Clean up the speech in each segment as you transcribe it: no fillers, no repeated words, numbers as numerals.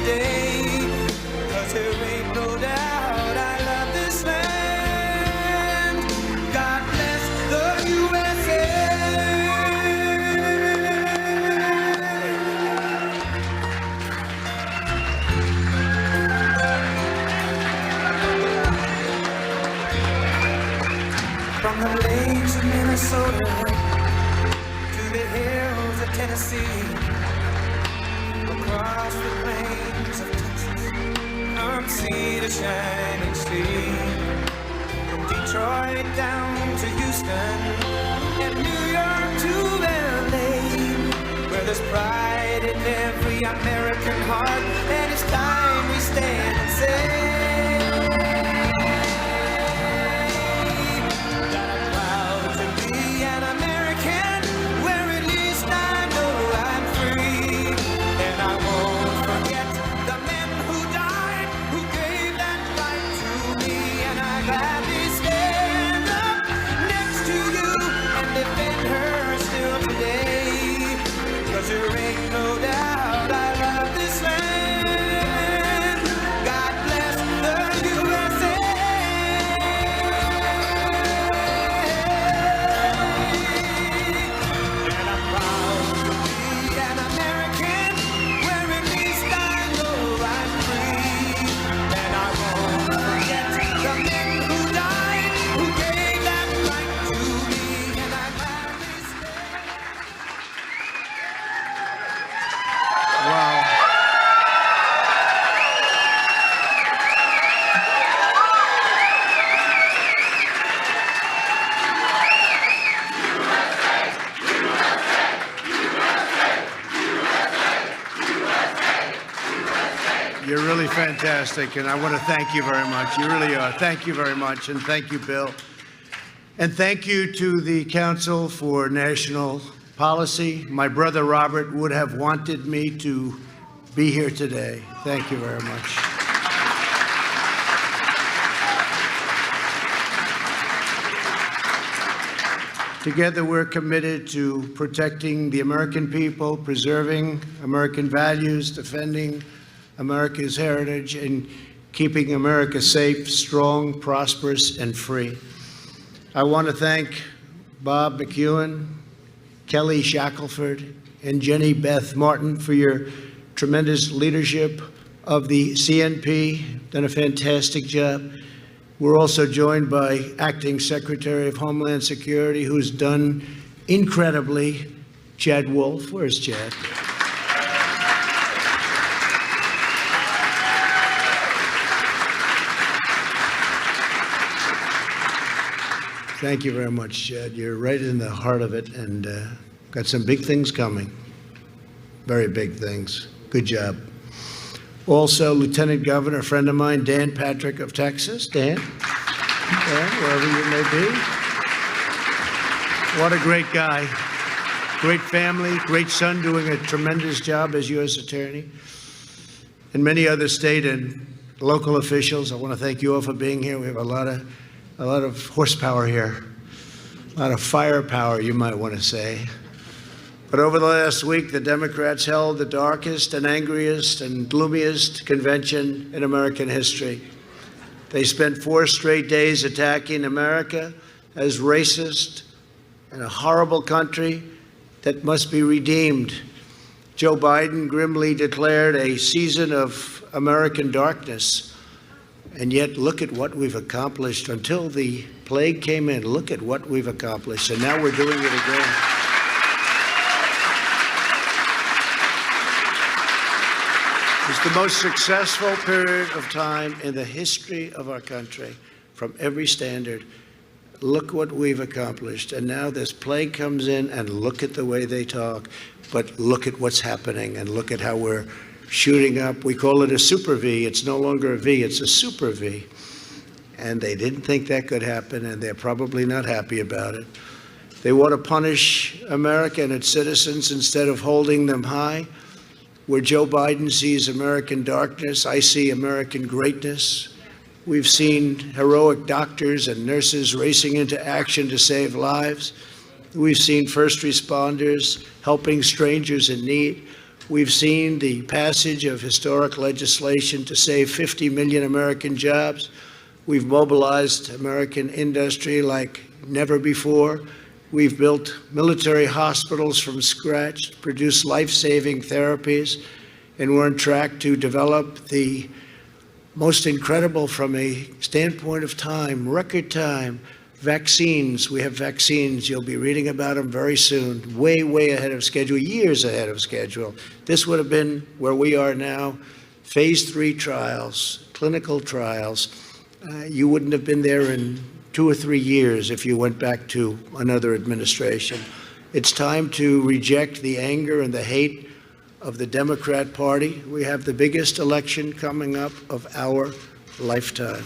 today. 'Cause there ain't no doubt I love this land. God bless the USA. From the lakes of Minnesota to the hills of Tennessee, across the plains of Texas, from sea to shining sea, from Detroit down to Houston, and New York to LA, where there's pride in every American heart, and it's time we stand and say, that I'm proud to be an American, where at least I know I'm free. And I won't forget the men who died, who gave that right to me. And I gladly stand up next to you and defend her still today. 'Cause there ain't no doubt I love this land. God bless the USA. And I'm proud to be an American, where at least I know I'm free. And I won't forget the men who died, who gave that right to me. And I gladly stand. Wow. You're really fantastic, and I want to thank you very much. You really are. Thank you very much, and thank you, Bill. And thank you to the Council for National Policy. My brother Robert would have wanted me to be here today. Thank you very much. Together, we're committed to protecting the American people, preserving American values, defending America's heritage, and keeping America safe, strong, prosperous, and free. I want to thank Bob McEwen, Kelly Shackelford, and Jenny Beth Martin for your tremendous leadership of the CNP. Done a fantastic job. We're also joined by Acting Secretary of Homeland Security, who's done incredibly, Chad Wolf. Where's Chad? Thank you very much, Chad. You're right in the heart of it, and got some big things coming. Very big things. Good job. Also, Lieutenant Governor, a friend of mine, Dan Patrick of Texas. Dan, wherever you may be. What a great guy. Great family, great son, doing a tremendous job as U.S. Attorney. And many other state and local officials. I want to thank you all for being here. We have a lot of horsepower here, a lot of firepower, you might want to say. But over the last week, the Democrats held the darkest and angriest and gloomiest convention in American history. They spent 4 straight days attacking America as racist and a horrible country that must be redeemed. Joe Biden grimly declared a season of American darkness. And yet, look at what we've accomplished. Until the plague came in, look at what we've accomplished. And now we're doing it again. It's the most successful period of time in the history of our country, from every standard. Look what we've accomplished. And now this plague comes in, and look at the way they talk. But look at what's happening, and look at how we're shooting up. We call it a super V. It's no longer a V, it's a super V. And they didn't think that could happen, and they're probably not happy about it. They want to punish America and its citizens instead of holding them high. Where Joe Biden sees American darkness, I see American greatness. We've seen heroic doctors and nurses racing into action to save lives. We've seen first responders helping strangers in need. We've seen the passage of historic legislation to save 50 million American jobs. We've mobilized American industry like never before. We've built military hospitals from scratch, produced life-saving therapies, and we're on track to develop the most incredible, from a standpoint of time, record time, vaccines. We have vaccines. You'll be reading about them very soon, way, way ahead of schedule, years ahead of schedule. This would have been where we are now, phase 3 trials, clinical trials. You wouldn't have been there in 2 or 3 years if you went back to another administration. It's time to reject the anger and the hate of the Democrat Party. We have the biggest election coming up of our lifetime.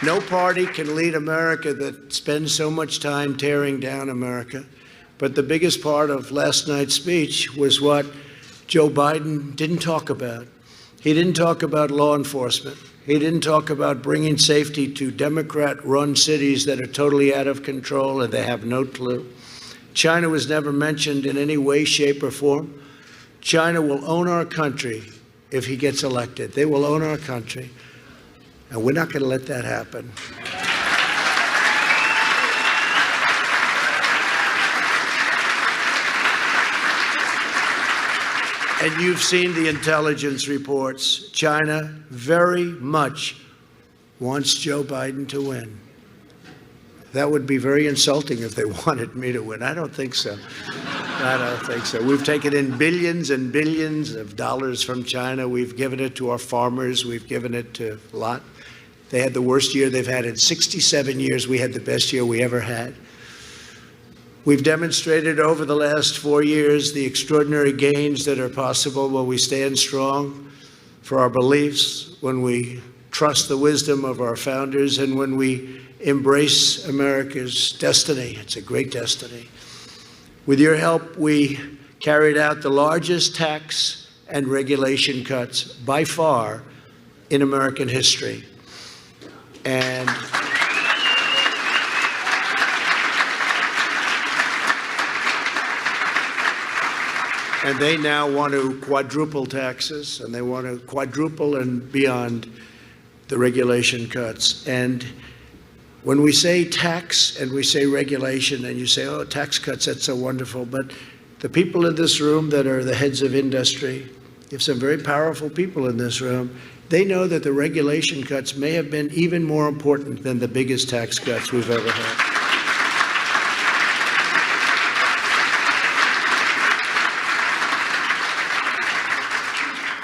No party can lead America that spends so much time tearing down America. But the biggest part of last night's speech was what Joe Biden didn't talk about. He didn't talk about law enforcement. He didn't talk about bringing safety to Democrat-run cities that are totally out of control and they have no clue. China was never mentioned in any way, shape, or form. China will own our country if he gets elected. They will own our country. And we're not going to let that happen. And you've seen the intelligence reports. China very much wants Joe Biden to win. That would be very insulting if they wanted me to win. I don't think so. I don't think so. We've taken in billions and billions of dollars from China. We've given it to our farmers. We've given it to a lot. They had the worst year they've had in 67 years. We had the best year we ever had. We've demonstrated over the last 4 years the extraordinary gains that are possible when we stand strong for our beliefs, when we trust the wisdom of our founders, and when we embrace America's destiny. It's a great destiny. With your help, we carried out the largest tax and regulation cuts by far in American history. And they now want to quadruple taxes, and they want to quadruple and beyond the regulation cuts. And when we say tax and we say regulation, and you say, oh, tax cuts, that's so wonderful. But the people in this room that are the heads of industry, you have some very powerful people in this room, they know that the regulation cuts may have been even more important than the biggest tax cuts we've ever had.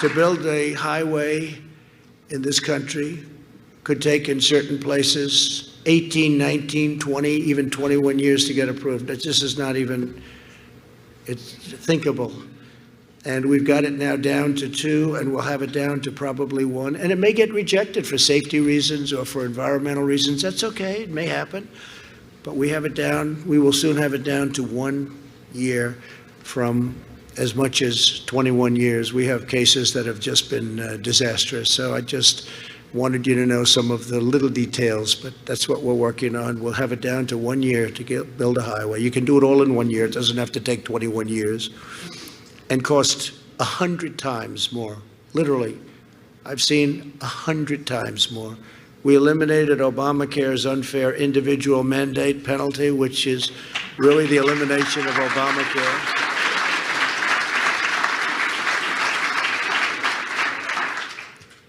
To build a highway in this country could take, in certain places, 18, 19, 20, even 21 years to get approved. That just is not even, it's thinkable. And we've got it now down to 2, and we'll have it down to probably 1. And it may get rejected for safety reasons or for environmental reasons. That's okay, it may happen. But we have it down, we will soon have it down to 1 year from as much as 21 years. We have cases that have just been disastrous. So I just wanted you to know some of the little details, but that's what we're working on. We'll have it down to 1 year to build a highway. You can do it all in 1 year. It doesn't have to take 21 years. And cost 100 times more. Literally, I've seen 100 times more. We eliminated Obamacare's unfair individual mandate penalty, which is really the elimination of Obamacare.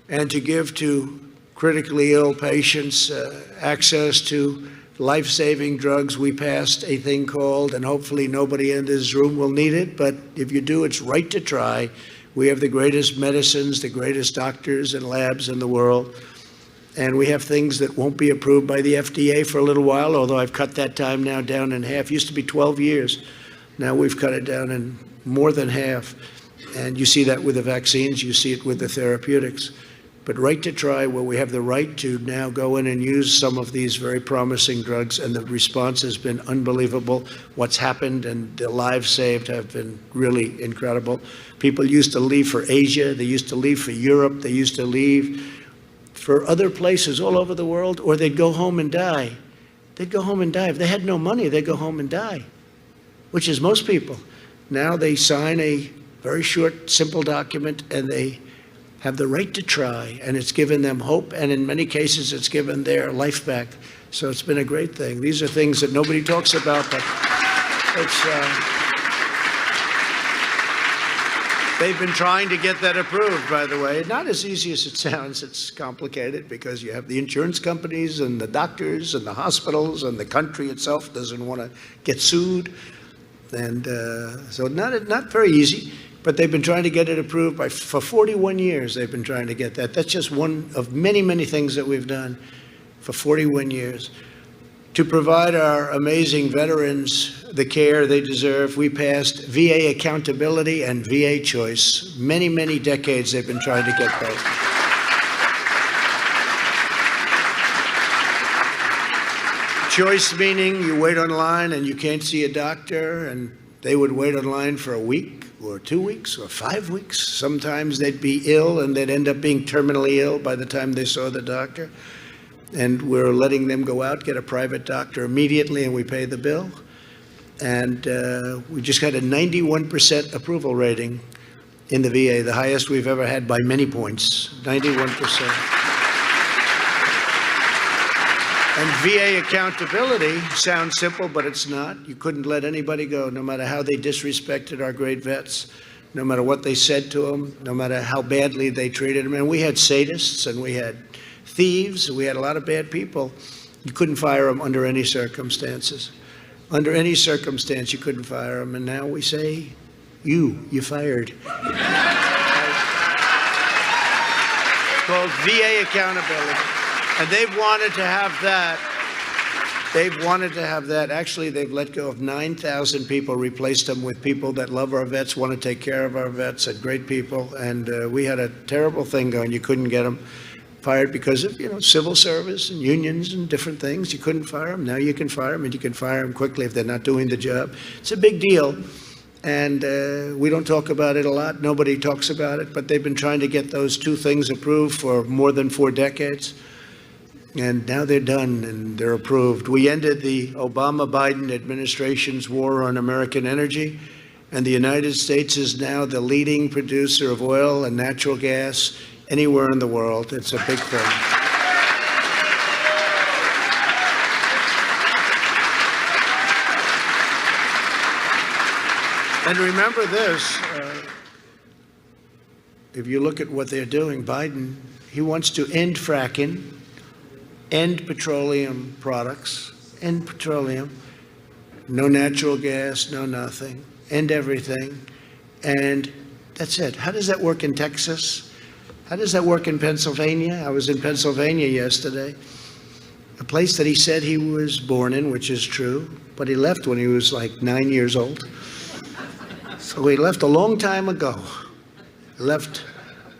And to give to critically ill patients access to life-saving drugs, we passed a thing called, and hopefully nobody in this room will need it, but if you do, it's right to try. We have the greatest medicines, the greatest doctors and labs in the world, and we have things that won't be approved by the FDA for a little while, although I've cut that time now down in half. It used to be 12 years. Now we've cut it down in more than half. And you see that with the vaccines, you see it with the therapeutics. But right to try, where we have the right to now go in and use some of these very promising drugs, and the response has been unbelievable. What's happened and the lives saved have been really incredible. People used to leave for Asia, they used to leave for Europe, they used to leave for other places all over the world, or they'd go home and die. They'd go home and die. If they had no money, they'd go home and die, which is most people. Now they sign a very short, simple document, and they have the right to try, and it's given them hope, and in many cases, it's given their life back. So it's been a great thing. These are things that nobody talks about, but it's, they've been trying to get that approved, by the way. Not as easy as it sounds. It's complicated because you have the insurance companies and the doctors and the hospitals, and the country itself doesn't want to get sued. And so not very easy, but they've been trying to get it approved for 41 years. They've been trying to get that. That's just one of many, many things that we've done for 41 years. To provide our amazing veterans the care they deserve, we passed VA accountability and VA choice. Many, many decades they've been trying to get that. Choice meaning you wait online and you can't see a doctor, and they would wait online for a week or 2 weeks or 5 weeks. Sometimes they'd be ill and they'd end up being terminally ill by the time they saw the doctor. And we're letting them go out, get a private doctor immediately, and we pay the bill. And we just got a 91% approval rating in the VA, the highest we've ever had by many points, 91%. And VA accountability sounds simple, but it's not. You couldn't let anybody go, no matter how they disrespected our great vets, no matter what they said to them, no matter how badly they treated them. And we had sadists, and we had thieves, we had a lot of bad people. You couldn't fire them under any circumstances. Under any circumstance, you couldn't fire them. And now we say, you're fired. It's called VA accountability. And they've wanted to have that. They've wanted to have that. Actually, they've let go of 9,000 people, replaced them with people that love our vets, want to take care of our vets, and great people. And we had a terrible thing going. You couldn't get them fired because of, civil service and unions and different things. You couldn't fire them. Now you can fire them, and you can fire them quickly if they're not doing the job. It's a big deal. And we don't talk about it a lot. Nobody talks about it. But they've been trying to get those two things approved for more than 4 decades. And now they're done and they're approved. We ended the Obama-Biden administration's war on American energy, and the United States is now the leading producer of oil and natural gas anywhere in the world. It's a big thing. And remember this, if you look at what they're doing, Biden, he wants to end fracking, end petroleum products, end petroleum, no natural gas, no nothing, end everything, and that's it. How does that work in Texas? How does that work in Pennsylvania? I was in Pennsylvania yesterday, a place that he said he was born in, which is true, but he left when he was like 9 years old. So he left a long time ago. He left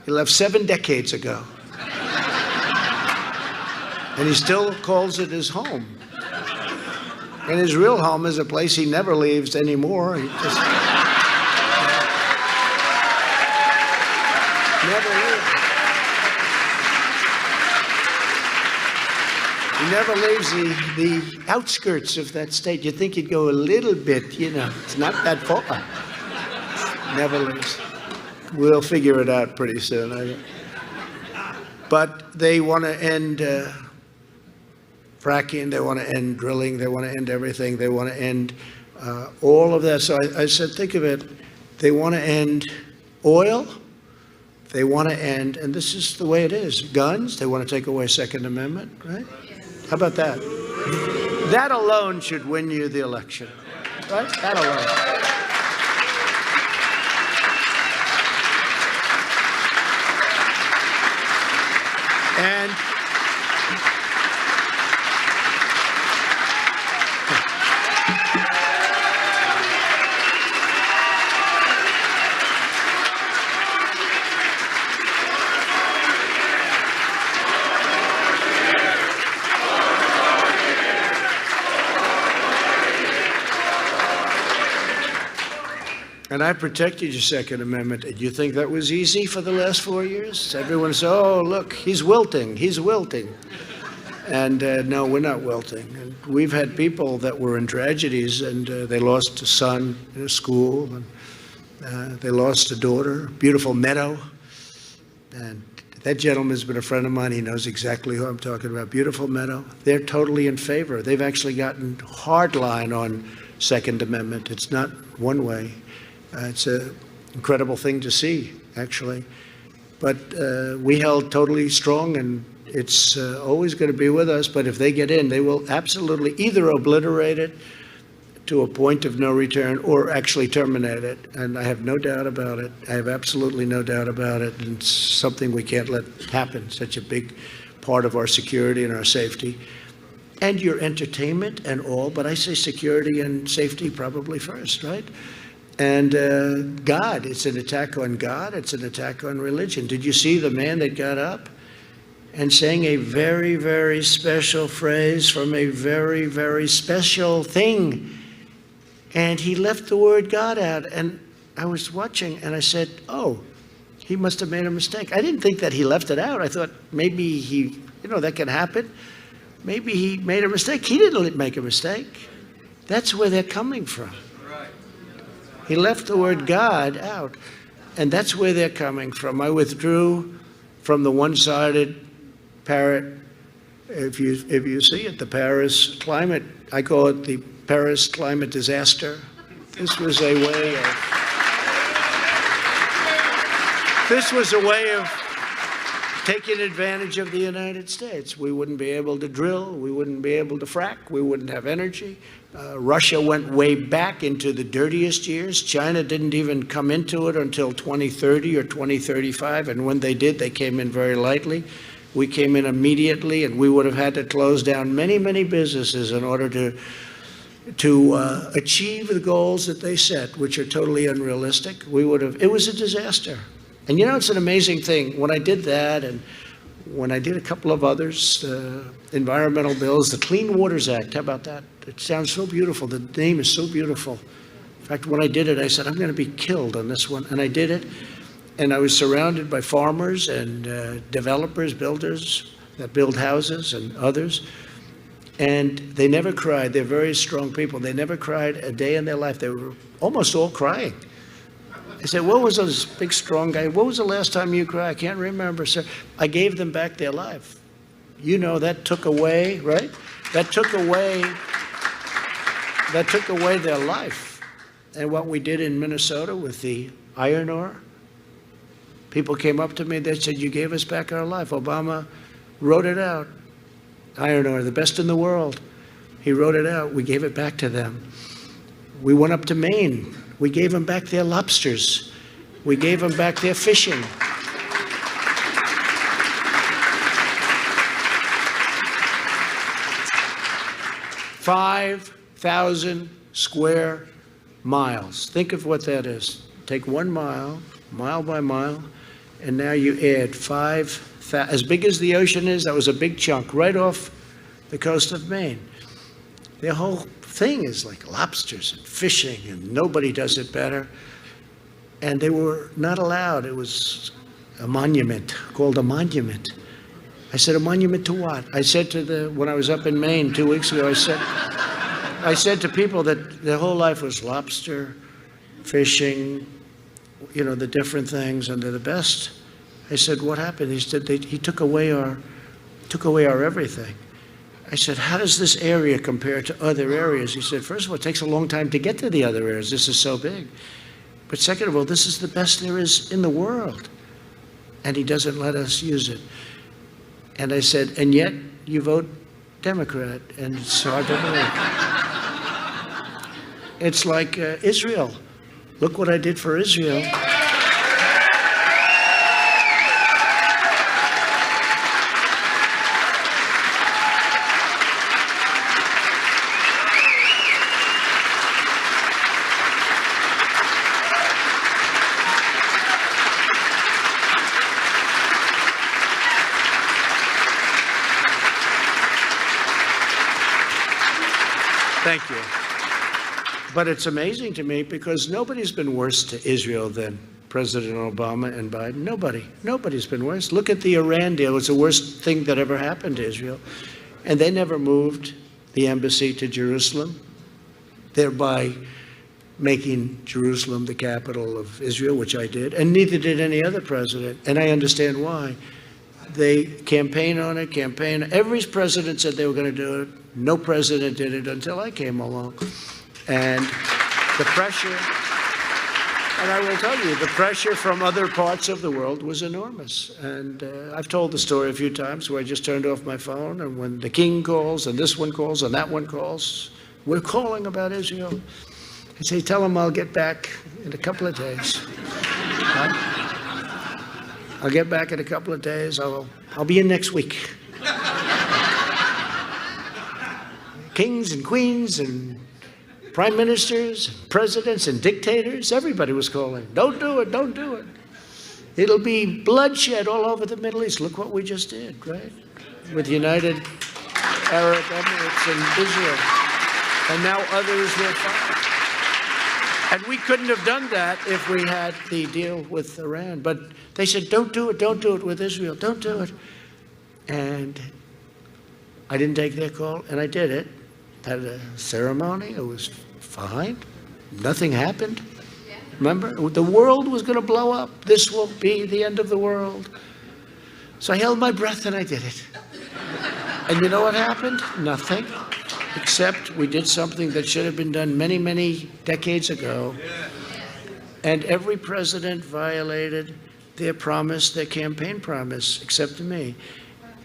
7 decades ago. And he still calls it his home. And his real home is a place he never leaves anymore. He just never leaves. He never leaves the outskirts of that state. You'd think he'd go a little bit, it's not that far. Never leaves. We'll figure it out pretty soon, I think. But they want to end fracking, they want to end drilling, they want to end everything, they want to end all of that. So I said, think of it, they want to end oil, they want to end, and this is the way it is, guns, they want to take away Second Amendment, right? How about that? That alone should win you the election, right? That alone. And And I protected your Second Amendment. Did you think that was easy for the last 4 years? Everyone said, oh, look, he's wilting, he's wilting. And no, we're not wilting. And we've had people that were in tragedies, and they lost a son in a school, and they lost a daughter, beautiful Meadow. And that gentleman's been a friend of mine. He knows exactly who I'm talking about. Beautiful Meadow. They're totally in favor. They've actually gotten hard line on Second Amendment. It's not one way. It's an incredible thing to see, actually. But we held totally strong, and it's always going to be with us. But if they get in, they will absolutely either obliterate it to a point of no return or actually terminate it. And I have no doubt about it. I have absolutely no doubt about it. And it's something we can't let happen, such a big part of our security and our safety. And your entertainment and all, but I say security and safety probably first, right? And God, it's an attack on God, it's an attack on religion. Did you see the man that got up and sang a very, very special phrase from a very, very special thing? And he left the word God out. And I was watching and I said, oh, he must have made a mistake. I didn't think that he left it out. I thought maybe he, that can happen. Maybe he made a mistake. He didn't make a mistake. That's where they're coming from. He left the word God out, and that's where they're coming from. I withdrew from the one-sided parrot. If you see it, the Paris climate, I call it the Paris climate disaster. This was a way of taking advantage of the United States. We wouldn't be able to drill. We wouldn't be able to frack. We wouldn't have energy. Russia went way back into the dirtiest years. China didn't even come into it until 2030 or 2035. And when they did, they came in very lightly. We came in immediately, and we would have had to close down many, many businesses in order to achieve the goals that they set, which are totally unrealistic. It was a disaster. And it's an amazing thing. When I did that, and when I did a couple of others, environmental bills, the Clean Waters Act, how about that? It sounds so beautiful. The name is so beautiful. In fact, when I did it, I said, I'm going to be killed on this one. And I did it. And I was surrounded by farmers and developers, builders that build houses and others. And they never cried. They're very strong people. They never cried a day in their life. They were almost all crying. I said, what was this big, strong guy? What was the last time you cried? I can't remember, sir. I gave them back their life. That took away, right? That took away their life. And what we did in Minnesota with the iron ore, people came up to me, they said, you gave us back our life. Obama wrote it out. Iron ore, the best in the world. He wrote it out. We gave it back to them. We went up to Maine. We gave them back their lobsters. We gave them back their fishing. 5,000 square miles. Think of what that is. Take 1 mile, mile by mile, and now you add 5,000. As big as the ocean is, that was a big chunk right off the coast of Maine. Their whole thing is like lobsters and fishing, and nobody does it better. And they were not allowed. It was a monument, called a monument. I said, a monument to what? I said when I was up in Maine 2 weeks ago, I said to people that their whole life was lobster, fishing, the different things, and they're the best. I said, what happened? He said, he took away our everything. I said, how does this area compare to other areas? He said, first of all, it takes a long time to get to the other areas. This is so big. But second of all, this is the best there is in the world. And he doesn't let us use it. And I said, and yet you vote Democrat, and it's hard to believe. It's like Israel. Look what I did for Israel. Thank you. But it's amazing to me because nobody's been worse to Israel than President Obama and Biden. Nobody's been worse. Look at the Iran deal. It's the worst thing that ever happened to Israel. And they never moved the embassy to Jerusalem, thereby making Jerusalem the capital of Israel, which I did, and neither did any other president. And I understand why. They campaign on it, Every president said they were going to do it. No president did it until I came along. And the pressure, and I will tell you, the pressure from other parts of the world was enormous. And I've told the story a few times where I just turned off my phone, and when the king calls, and this one calls, and that one calls, we're calling about Israel. I say, tell him I'll get back in a couple of days. I'll get back in a couple of days. I'll be in next week. Kings and queens and prime ministers, and presidents and dictators, everybody was calling. Don't do it, don't do it. It'll be bloodshed all over the Middle East. Look what we just did, right? With United Arab Emirates and Israel. And now others will follow. And we couldn't have done that if we had the deal with Iran. But they said, don't do it with Israel, don't do it. And I didn't take their call, and I did it. Had a ceremony, it was fine. Nothing happened. Remember, the world was going to blow up. This will be the end of the world. So I held my breath and I did it. And you know what happened? Nothing. Except we did something that should have been done many, many decades ago. And every president violated their promise, their campaign promise, except me.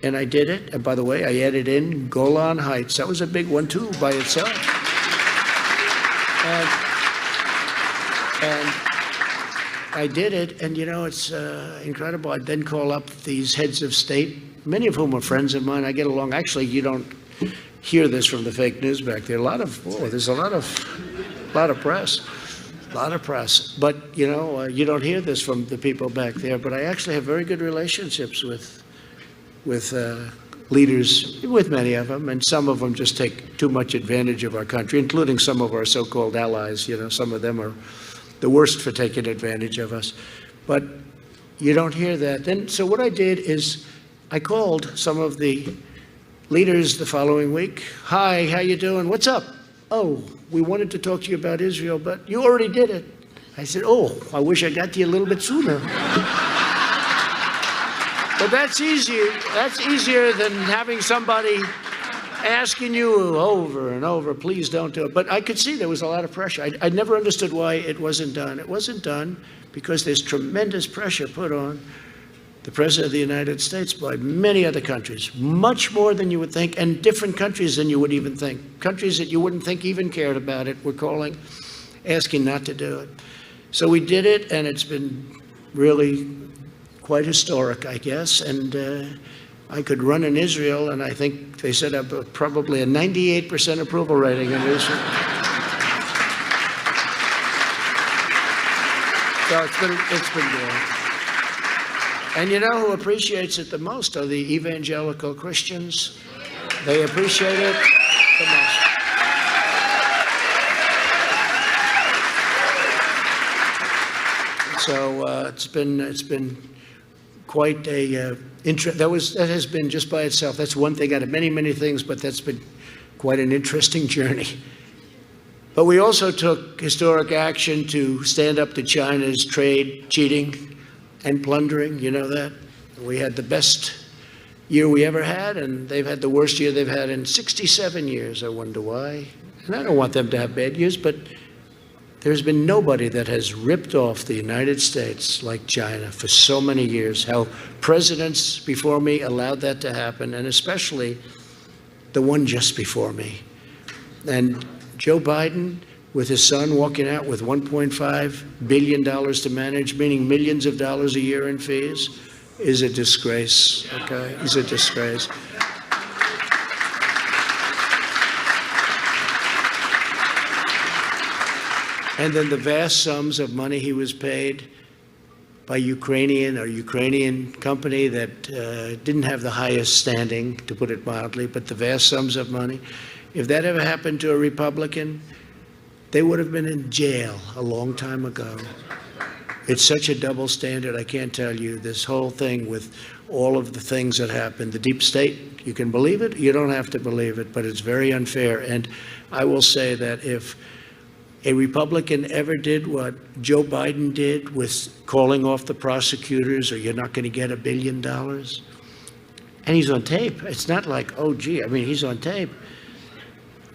And I did it. And by the way, I added in Golan Heights. That was a big one, too, by itself. And I did it. And, you know, it's incredible. I'd then call up these heads of state, many of whom are friends of mine. I get along. Actually, you don't hear this from the fake news back there. There's a lot of press. A lot of press. But, you know, you don't hear this from the people back there. But I actually have very good relationships with leaders, with many of them, and some of them just take too much advantage of our country, including some of our so-called allies. You know, some of them are the worst for taking advantage of us. But you don't hear that. Then, so what I did is I called some of the leaders the following week. Hi, how you doing? What's up? Oh, we wanted to talk to you about Israel, but you already did it. I said, oh, I wish I got to you a little bit sooner. But that's easier. That's easier than having somebody asking you over and over, please don't do it. But I could see there was a lot of pressure. I never understood why it wasn't done. It wasn't done because there's tremendous pressure put on the President of the United States by many other countries, much more than you would think, and different countries than you would even think. Countries that you wouldn't think even cared about it were calling, asking not to do it. So we did it, and it's been really quite historic, I guess. And I could run in Israel, and I think they said probably a 98% approval rating in Israel. So it's been good. And you know who appreciates it the most are the evangelical Christians. They appreciate it the most. So it's been quite a that has been just by itself. That's one thing out of many, many things, but that's been quite an interesting journey. But we also took historic action to stand up to China's trade cheating and plundering. You know that. We had the best year we ever had, and they've had the worst year they've had in 67 years. I wonder why. And I don't want them to have bad years, but there's been nobody that has ripped off the United States like China for so many years. How presidents before me allowed that to happen, and especially the one just before me. And Joe Biden, with his son walking out with $1.5 billion to manage, meaning millions of dollars a year in fees, is a disgrace, okay? He's a disgrace. And then the vast sums of money he was paid by Ukrainian company that didn't have the highest standing, to put it mildly, but the vast sums of money. If that ever happened to a Republican, they would have been in jail a long time ago. It's such a double standard, I can't tell you. This whole thing with all of the things that happened, the deep state, you can believe it, you don't have to believe it, but it's very unfair. And I will say that if a Republican ever did what Joe Biden did with calling off the prosecutors, or you're not going to get $1 billion, and he's on tape. It's not like, oh, gee, I mean, he's on tape.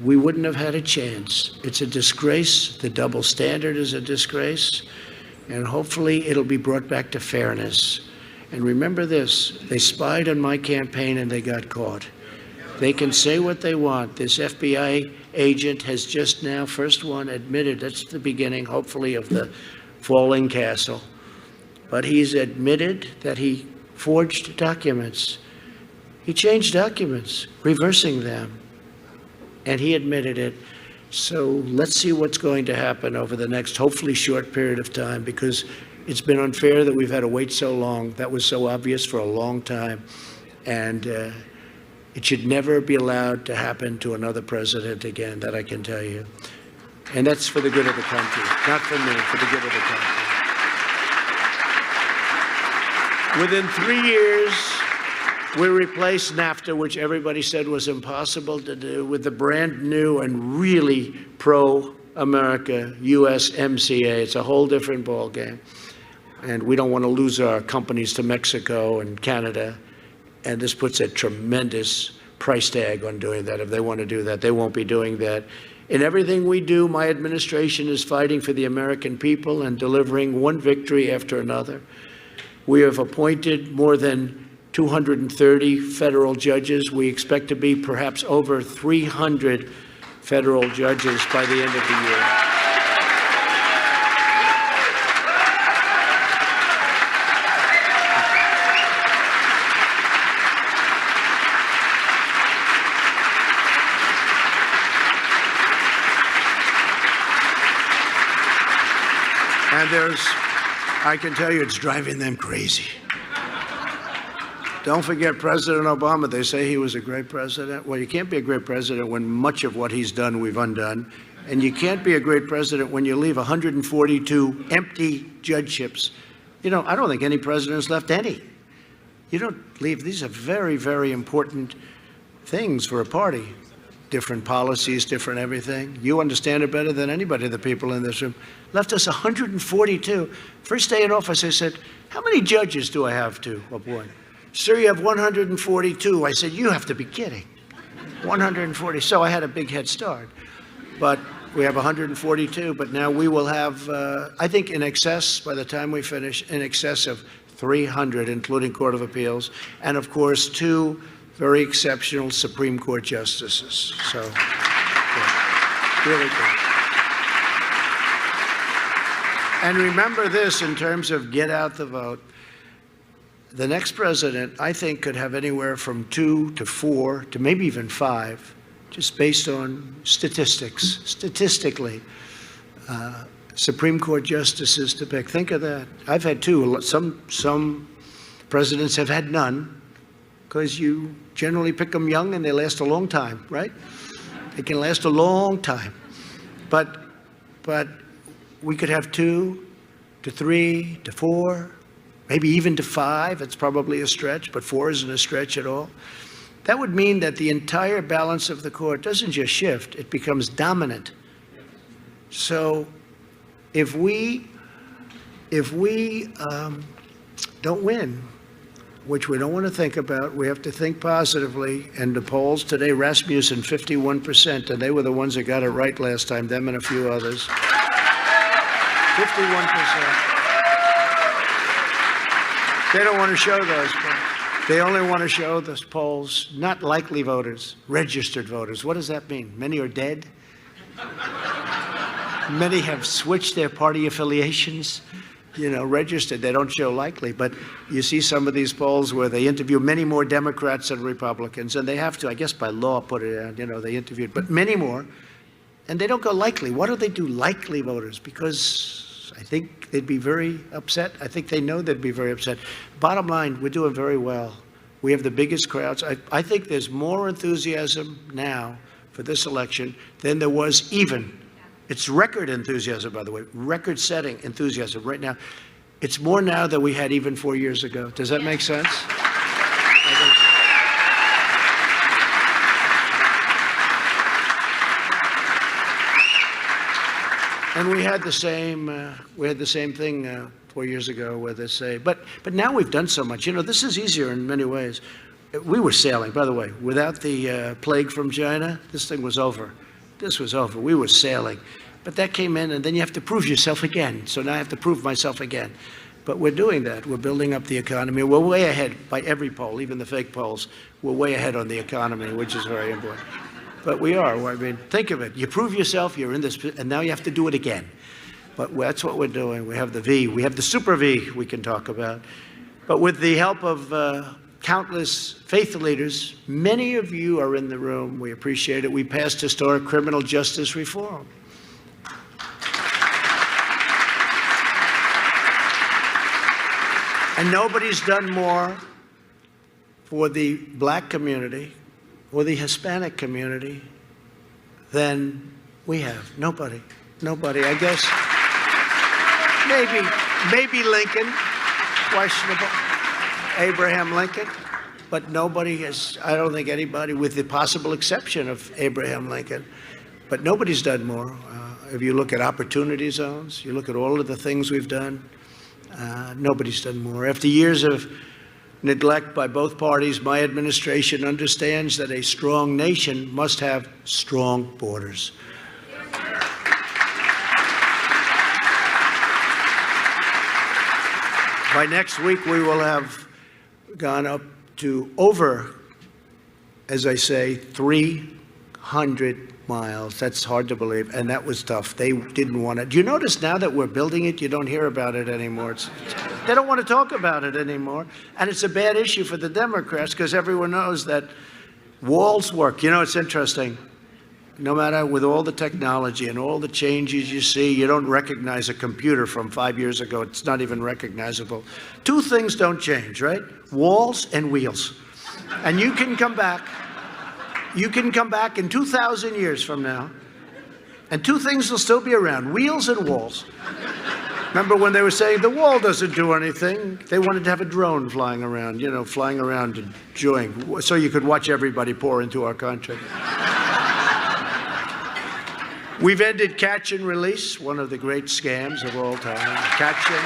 We wouldn't have had a chance. It's a disgrace. The double standard is a disgrace. And hopefully it'll be brought back to fairness. And remember this, they spied on my campaign and they got caught. They can say what they want. This FBI agent has just now, first one, admitted, that's the beginning, hopefully, of the falling castle. But he's admitted that he forged documents. He changed documents, reversing them. And he admitted it. So let's see what's going to happen over the next, hopefully, short period of time, because it's been unfair that we've had to wait so long. That was so obvious for a long time. And it should never be allowed to happen to another president again, that I can tell you. And that's for the good of the country, not for me, for the good of the country. Within 3 years, we replaced Nafta, which everybody said was impossible to do, with the brand new and really pro-America USMCA. It's a whole different ballgame. And we don't want to lose our companies to Mexico and Canada. And this puts a tremendous price tag on doing that. If they want to do that, they won't be doing that. In everything we do, my administration is fighting for the American people and delivering one victory after another. We have appointed more than 230 federal judges. We expect to be perhaps over 300 federal judges by the end of the year. And I can tell you, it's driving them crazy. Don't forget President Obama. They say he was a great president. Well, you can't be a great president when much of what he's done we've undone. And you can't be a great president when you leave 142 empty judgeships. You know, I don't think any president's left any. You don't leave. These are very, very important things for a party. Different policies, different everything. You understand it better than anybody, the people in this room. Left us 142. First day in office, I said, how many judges do I have to appoint? Sir, you have 142. I said, you have to be kidding. 140. So I had a big head start. But we have 142. But now we will have, I think, in excess, by the time we finish, in excess of 300, including Court of Appeals. And, of course, 2 very exceptional Supreme Court justices. So, good. Really good. And remember this in terms of get out the vote. The next president, I think, could have anywhere from 2 to 4 to maybe even 5, just based on statistics, statistically, Supreme Court justices to pick. Think of that. I've had 2. Some presidents have had none, because you generally pick them young and they last a long time, right? They can last a long time. But we could have 2 to 3 to 4, maybe even to 5. It's probably a stretch, but 4 isn't a stretch at all. That would mean that the entire balance of the court doesn't just shift, it becomes dominant. So if we don't win, which we don't want to think about, we have to think positively. And the polls today, Rasmussen, 51%, and they were the ones that got it right last time, them and a few others. 51%. They don't want to show those polls. They only want to show those polls, not likely voters, registered voters. What does that mean? Many are dead? Many have switched their party affiliations, registered. They don't show likely. But you see some of these polls where they interview many more Democrats than Republicans, and they have to, I guess by law, put it out, they interviewed, but many more. And they don't go likely. Why do they do likely voters? Because I think they'd be very upset. I think they know they'd be very upset. Bottom line, we're doing very well. We have the biggest crowds. I think there's more enthusiasm now for this election than there was even It's record enthusiasm, by the way, record-setting enthusiasm right now. It's more now than we had even 4 years ago. Does that make sense? And we had the same thing 4 years ago where they say, but now we've done so much. You know, this is easier in many ways. We were sailing, by the way, without the plague from China, this thing was over. This was over. We were sailing. But that came in, and then you have to prove yourself again. So now I have to prove myself again. But we're doing that. We're building up the economy. We're way ahead by every poll, even the fake polls. We're way ahead on the economy, which is very important. But we are. I mean, think of it. You prove yourself, you're in this, and now you have to do it again. But that's what we're doing. We have the V. We have the super V we can talk about. But with the help of countless faith leaders, many of you are in the room. We appreciate it. We passed historic criminal justice reform. And nobody's done more for the black community or the Hispanic community than we have. Nobody. Nobody. I guess maybe Lincoln, questionable, Abraham Lincoln, but nobody has, I don't think anybody, with the possible exception of Abraham Lincoln, but nobody's done more. If you look at opportunity zones, you look at all of the things we've done, nobody's done more. After years of neglect by both parties, my administration understands that a strong nation must have strong borders. By next week, we will have gone up to over, as I say, 300 miles. That's hard to believe, and that was tough. They didn't want it. Do you notice now that we're building it, you don't hear about it anymore? They don't want to talk about it anymore, and it's a bad issue for the Democrats because everyone knows that walls work. You know, it's interesting. No matter with all the technology and all the changes you see, you don't recognize a computer from 5 years ago. It's not even recognizable. Two things don't change, right? Walls and wheels. And you can come back. You can come back in 2,000 years from now, and two things will still be around, wheels and walls. Remember when they were saying the wall doesn't do anything? They wanted to have a drone flying around, you know, flying around enjoying, so you could watch everybody pour into our country. We've ended catch and release, one of the great scams of all time. Catch them.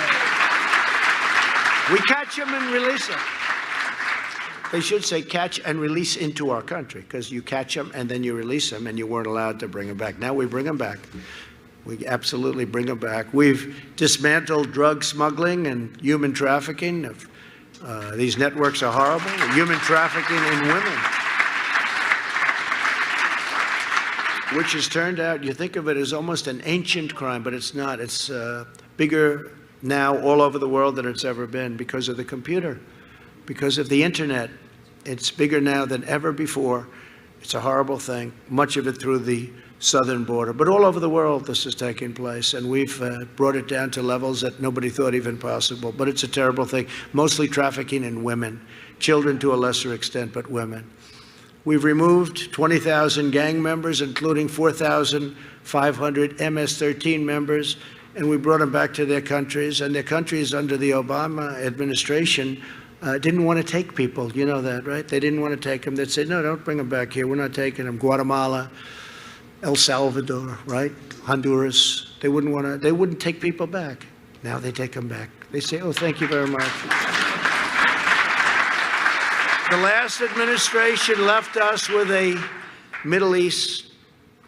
We catch them and release them. They should say catch and release into our country, because you catch them and then you release them, and you weren't allowed to bring them back. Now we bring them back. We absolutely bring them back. We've dismantled drug smuggling and human trafficking. These networks are horrible. Human trafficking in women, which has turned out, you think of it as almost an ancient crime, but it's not. It's bigger now all over the world than it's ever been because of the computer, because of the internet. It's bigger now than ever before. It's a horrible thing, much of it through the southern border. But all over the world this is taking place, and we've brought it down to levels that nobody thought even possible. But it's a terrible thing, mostly trafficking in women, children to a lesser extent, but women. We've removed 20,000 gang members, including 4,500 MS-13 members, and we brought them back to their countries. And their countries under the Obama administration didn't want to take people. You know that, right? They didn't want to take them. They'd say, no, don't bring them back here. We're not taking them. Guatemala, El Salvador, right? Honduras. They wouldn't take people back. Now they take them back. They say, oh, thank you very much. The last administration left us with a Middle East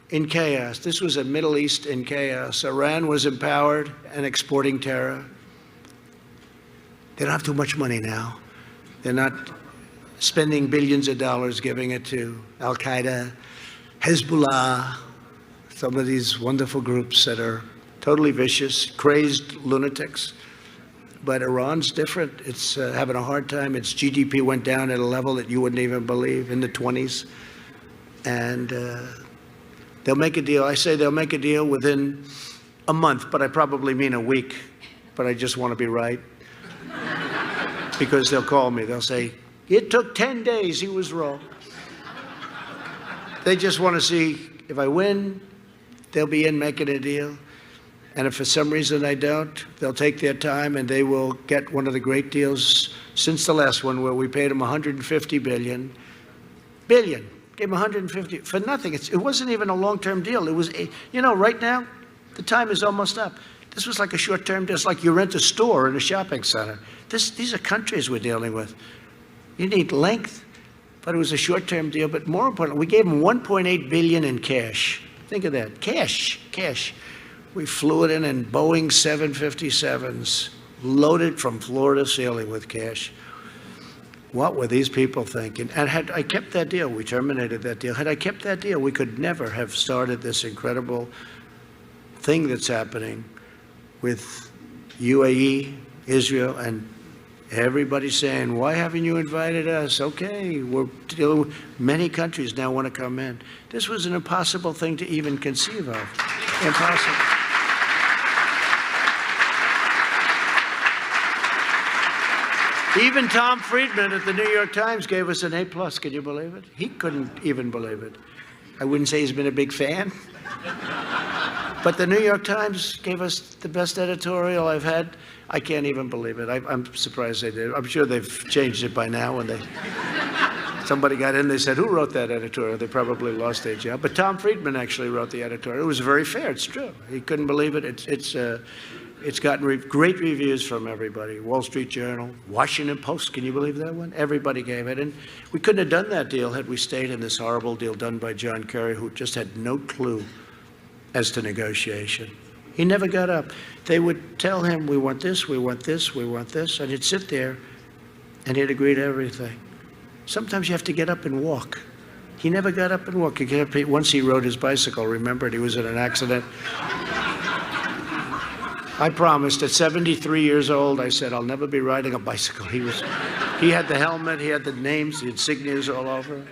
in chaos. This was a Middle East in chaos. Iran was empowered and exporting terror. They don't have too much money now. They're not spending billions of dollars giving it to Al-Qaeda, Hezbollah, some of these wonderful groups that are totally vicious, crazed lunatics. But Iran's different. It's having a hard time. Its GDP went down at a level that you wouldn't even believe, in the 20s. And they'll make a deal. I say they'll make a deal within a month, but I probably mean a week. But I just want to be right. Because they'll call me. They'll say, it took 10 days. He was wrong. They just want to see if I win, they'll be in making a deal. And if for some reason they don't, they'll take their time and they will get one of the great deals since the last one, where we paid them $150 billion. Gave them 150 for nothing. It wasn't even a long-term deal. It was, right now, the time is almost up. This was like a short-term deal. It's like you rent a store in a shopping center. These are countries we're dealing with. You need length, but it was a short-term deal. But more importantly, we gave them $1.8 billion in cash. Think of that, cash. We flew it in Boeing 757s, loaded from floor to ceiling with cash. What were these people thinking? And had I kept that deal, we terminated that deal. Had I kept that deal, we could never have started this incredible thing that's happening with UAE, Israel, and everybody saying, why haven't you invited us? Okay, we're dealing with many countries now want to come in. This was an impossible thing to even conceive of. Impossible. Even Tom Friedman at the New York Times gave us an A+. Can you believe it? He couldn't even believe it. I wouldn't say he's been a big fan, but the New York Times gave us the best editorial I've had. I can't even believe it. I'm surprised they did. I'm sure they've changed it by now. When somebody got in, they said, who wrote that editorial? They probably lost their job. But Tom Friedman actually wrote the editorial. It was very fair. It's true. He couldn't believe it. It's gotten great reviews from everybody. Wall Street Journal, Washington Post, can you believe that one? Everybody gave it. And we couldn't have done that deal had we stayed in this horrible deal done by John Kerry, who just had no clue as to negotiation. He never got up. They would tell him, we want this, we want this, we want this, and he'd sit there and he'd agree to everything. Sometimes you have to get up and walk. He never got up and walked. Once he rode his bicycle, remembered he was in an accident. I promised at 73 years old, I said, I'll never be riding a bicycle. He had the helmet, he had the names, the insignias all over.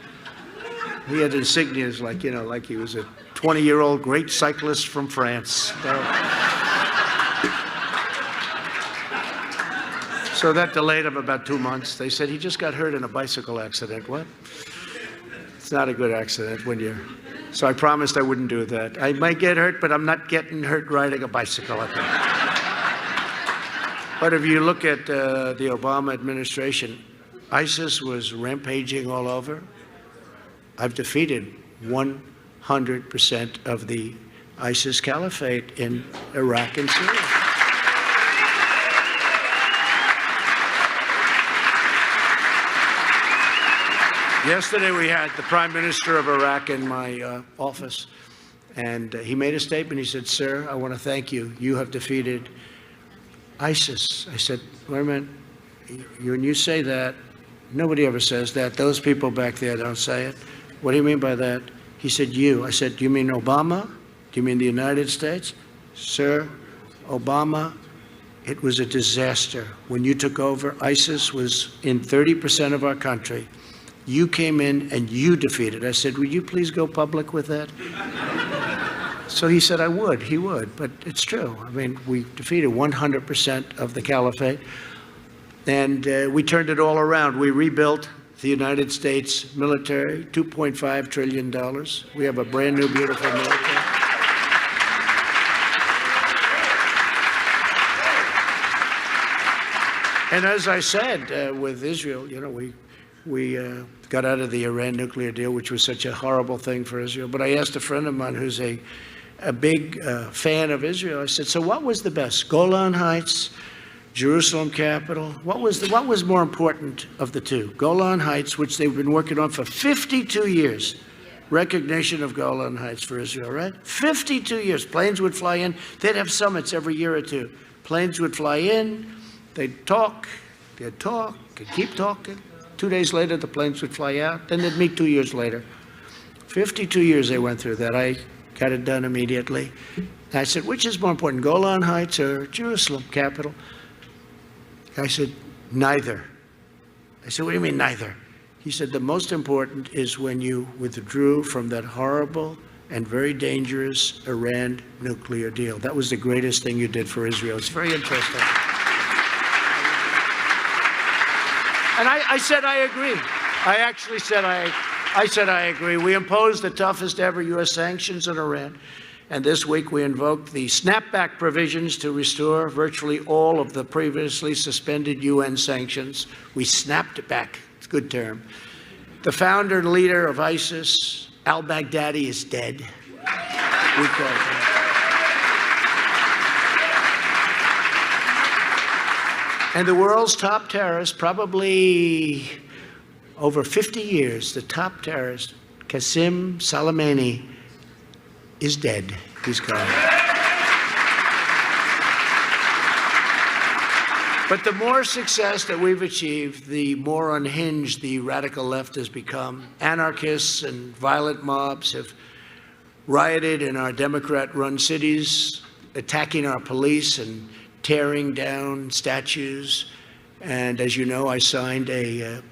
He had insignias like he was a 20-year-old great cyclist from France. So that delayed him about 2 months. They said, he just got hurt in a bicycle accident. What? It's not a good accident when you're... So I promised I wouldn't do that. I might get hurt, but I'm not getting hurt riding a bicycle. But if you look at the Obama administration, ISIS was rampaging all over. I've defeated 100% of the ISIS caliphate in Iraq and Syria. Yesterday we had the Prime Minister of Iraq in my office, and he made a statement. He said, sir, I want to thank you. You have defeated ISIS. I said, wait a minute, when you say that, nobody ever says that. Those people back there don't say it. What do you mean by that? He said, you. I said, do you mean Obama? Do you mean the United States? Sir, Obama, it was a disaster. When you took over, ISIS was in 30% of our country. You came in and you defeated. I said, would you please go public with that? So he said, I would. He would. But it's true. I mean, we defeated 100% of the caliphate. And we turned it all around. We rebuilt the United States military, $2.5 trillion. We have a brand new, beautiful military. And as I said, with Israel, we got out of the Iran nuclear deal, which was such a horrible thing for Israel. But I asked a friend of mine who's a big fan of Israel. I said, so what was the best? Golan Heights, Jerusalem capital? What was more important of the two? Golan Heights, which they've been working on for 52 years. Recognition of Golan Heights for Israel, right? 52 years. Planes would fly in. They'd have summits every year or two. Planes would fly in. They'd talk, and keep talking. 2 days later, the planes would fly out. Then they'd meet 2 years later. 52 years they went through that. I got it done immediately. I said, which is more important, Golan Heights or Jerusalem capital? I said, neither. I said, what do you mean neither? He said, the most important is when you withdrew from that horrible and very dangerous Iran nuclear deal. That was the greatest thing you did for Israel. It's very interesting. And I said, I agree. I actually said, I said, I agree. We imposed the toughest ever U.S. sanctions on Iran. And this week we invoked the snapback provisions to restore virtually all of the previously suspended UN sanctions. We snapped it back. It's a good term. The founder and leader of ISIS, al-Baghdadi, is dead. We called him. And the world's top terrorist, probably over 50 years, the top terrorist, Qasem Soleimani, is dead. He's gone. But the more success that we've achieved, the more unhinged the radical left has become. Anarchists and violent mobs have rioted in our Democrat-run cities, attacking our police and tearing down statues. And as you know, I signed a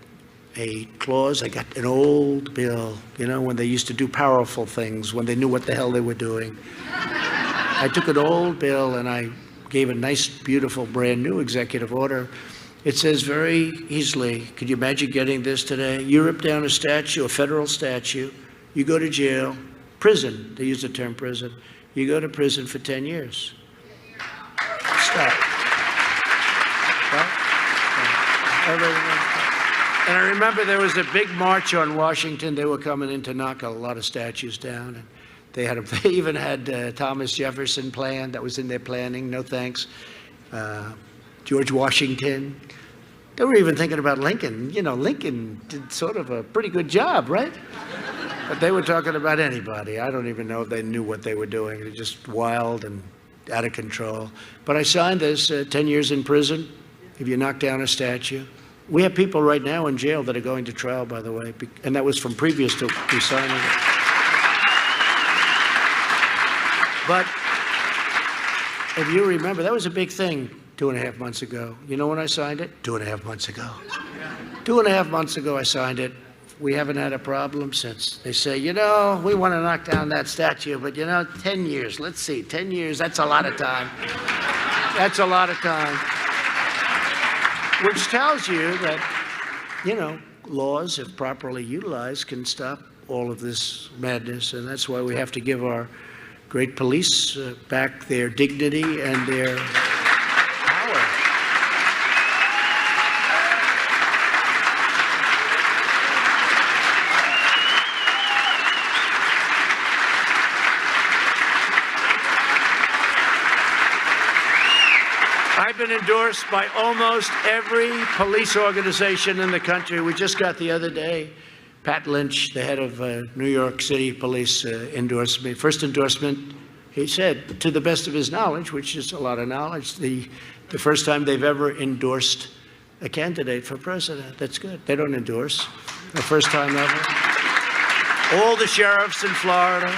clause. I got an old bill, you know, when they used to do powerful things, when they knew what the hell they were doing. I took an old bill and I gave a nice, beautiful, brand new executive order. It says very easily, could you imagine getting this today? You rip down a statue, a federal statue, you go to jail, prison, they use the term prison, you go to prison for 10 years. Stop. And I remember there was a big march on Washington. They were coming in to knock a lot of statues down. And they even had Thomas Jefferson planned. That was in their planning. No thanks. George Washington. They were even thinking about Lincoln. You know, Lincoln did sort of a pretty good job, right? But they were talking about anybody. I don't even know if they knew what they were doing. They're just wild and out of control. But I signed this, 10 years in prison if you knock down a statue. We have people right now in jail that are going to trial, by the way, and that was from previous to me signing it. But if you remember, that was a big thing 2.5 months ago. You know when I signed it? 2.5 months ago. 2.5 months ago I signed it. We haven't had a problem since. They say, you know, we want to knock down that statue, but you know, 10 years, let's see, 10 years, that's a lot of time. That's a lot of time. Which tells you that, you know, laws, if properly utilized, can stop all of this madness. And that's why we have to give our great police back their dignity and their power. I've been endorsed by almost every police organization in the country. We just got the other day, Pat Lynch, the head of New York City Police, endorsed me. First endorsement, he said, to the best of his knowledge, which is a lot of knowledge, the first time they've ever endorsed a candidate for president. That's good. They don't endorse. The first time ever. All the sheriffs in Florida.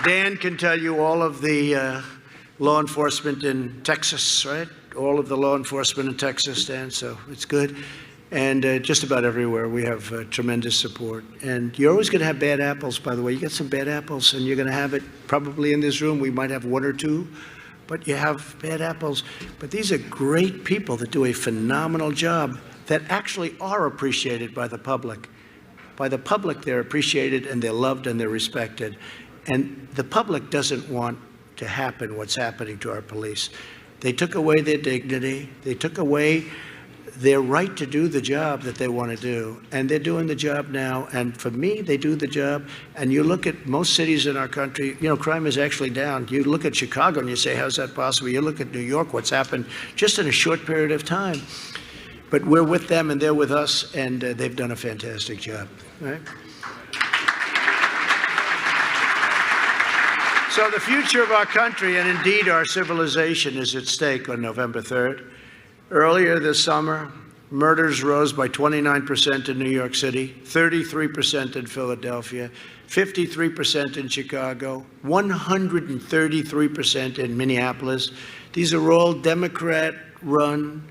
Dan can tell you all of the law enforcement in Texas, right? All of the law enforcement in Texas, Dan, so it's good. And just about everywhere we have tremendous support. And you're always going to have bad apples, by the way. You get some bad apples, and you're going to have it probably in this room. We might have one or two, but you have bad apples. But these are great people that do a phenomenal job that actually are appreciated by the public. By the public, they're appreciated, and they're loved, and they're respected. And the public doesn't want to happen what's happening to our police. They took away their dignity. They took away their right to do the job that they want to do. And they're doing the job now. And for me, they do the job. And you look at most cities in our country, you know, crime is actually down. You look at Chicago and you say, how's that possible? You look at New York, what's happened just in a short period of time. But we're with them and they're with us, and they've done a fantastic job, right? So the future of our country, and indeed our civilization, is at stake on November 3rd. Earlier this summer, murders rose by 29% in New York City, 33% in Philadelphia, 53% in Chicago, 133% in Minneapolis. These are all Democrat-run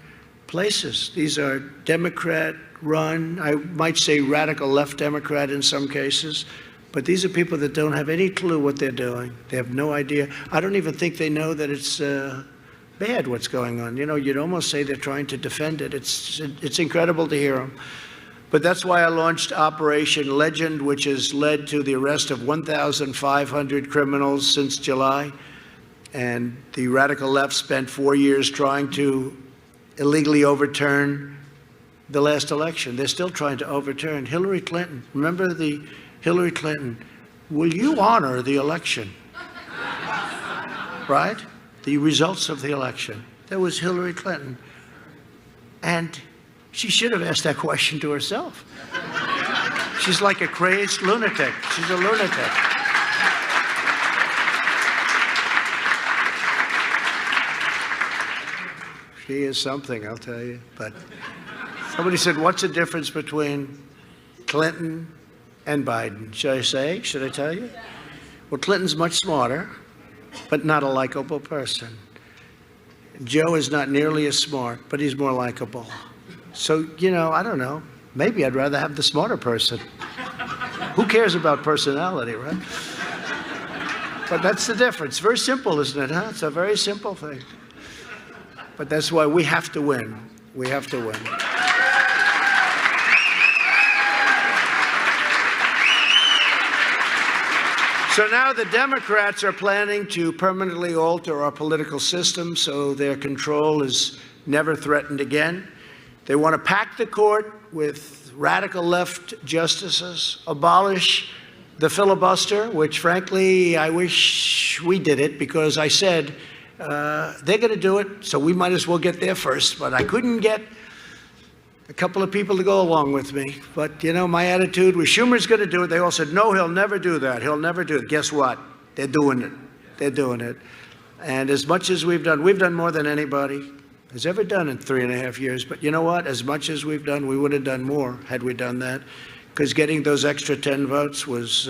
places. These are Democrat-run, I might say radical left Democrat in some cases. But these are people that don't have any clue what they're doing. They have no idea. I don't even think they know that it's bad what's going on. You know, you'd almost say they're trying to defend it. It's incredible to hear them. But that's why I launched Operation Legend, which has led to the arrest of 1,500 criminals since July. And the radical left spent 4 years trying to illegally overturn the last election. They're still trying to overturn Hillary Clinton. Remember the Hillary Clinton, will you honor the election? Right? The results of the election. That was Hillary Clinton. And she should have asked that question to herself. She's like a crazed lunatic. She's a lunatic. She is something, I'll tell you. But somebody said, what's the difference between Clinton and Biden? Should I say? Should I tell you? Well, Clinton's much smarter, but not a likable person. Joe is not nearly as smart, but he's more likable. So, you know, I don't know. Maybe I'd rather have the smarter person. Who cares about personality, right? But that's the difference. Very simple, isn't it, huh? It's a very simple thing. But that's why we have to win. We have to win. So now the Democrats are planning to permanently alter our political system so their control is never threatened again. They want to pack the court with radical left justices, abolish the filibuster, which frankly, I wish we did it because I said they're going to do it, so we might as well get there first. But I couldn't get a couple of people to go along with me. But, you know, my attitude was Schumer's going to do it. They all said, no, he'll never do that. He'll never do it. Guess what? They're doing it. They're doing it. And as much as we've done more than anybody has ever done in 3.5 years. But you know what? As much as we've done, we would have done more had we done that. Because getting those extra 10 votes was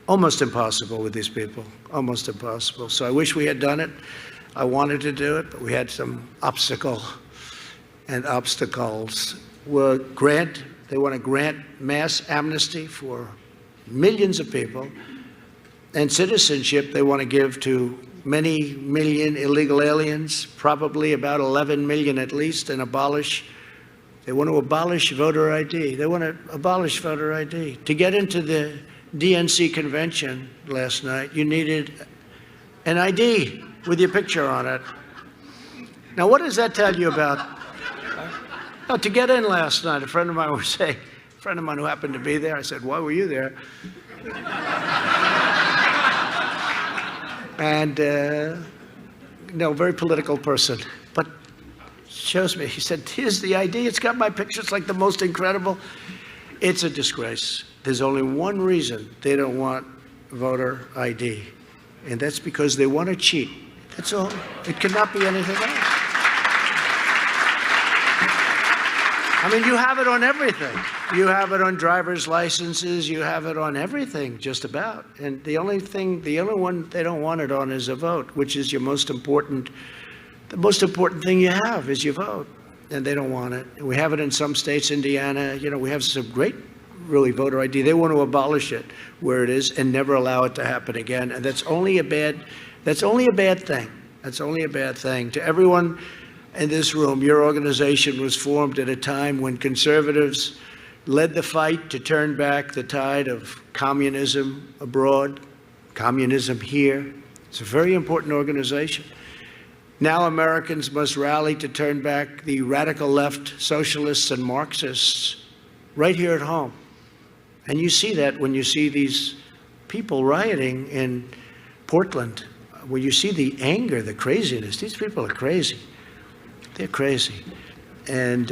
almost impossible with these people. Almost impossible. So I wish we had done it. I wanted to do it, but we had some obstacles. They want to grant mass amnesty for millions of people, and citizenship they want to give to many million illegal aliens, probably about 11 million at least, and they want to abolish voter ID. They want to abolish voter ID. To get into the DNC convention last night, you needed an ID with your picture on it. Now, what does that tell you about? No, to get in last night, a friend of mine who happened to be there, I said, why were you there? And, no, very political person. But shows me, he said, here's the ID. It's got my picture. It's like the most incredible. It's a disgrace. There's only one reason they don't want voter ID, and that's because they want to cheat. That's all. It cannot be anything else. I mean, you have it on everything. You have it on driver's licenses. You have it on everything, just about. And the only one they don't want it on is a vote, which is the most important thing you have is your vote. And they don't want it. And we have it in some states, Indiana. You know, we have some great, really, voter ID. They want to abolish it where it is and never allow it to happen again. And that's only a bad thing. That's only a bad thing. To everyone in this room, your organization was formed at a time when conservatives led the fight to turn back the tide of communism abroad, communism here. It's a very important organization. Now Americans must rally to turn back the radical left socialists and Marxists right here at home. And you see that when you see these people rioting in Portland, when you see the anger, the craziness. These people are crazy. They're crazy. And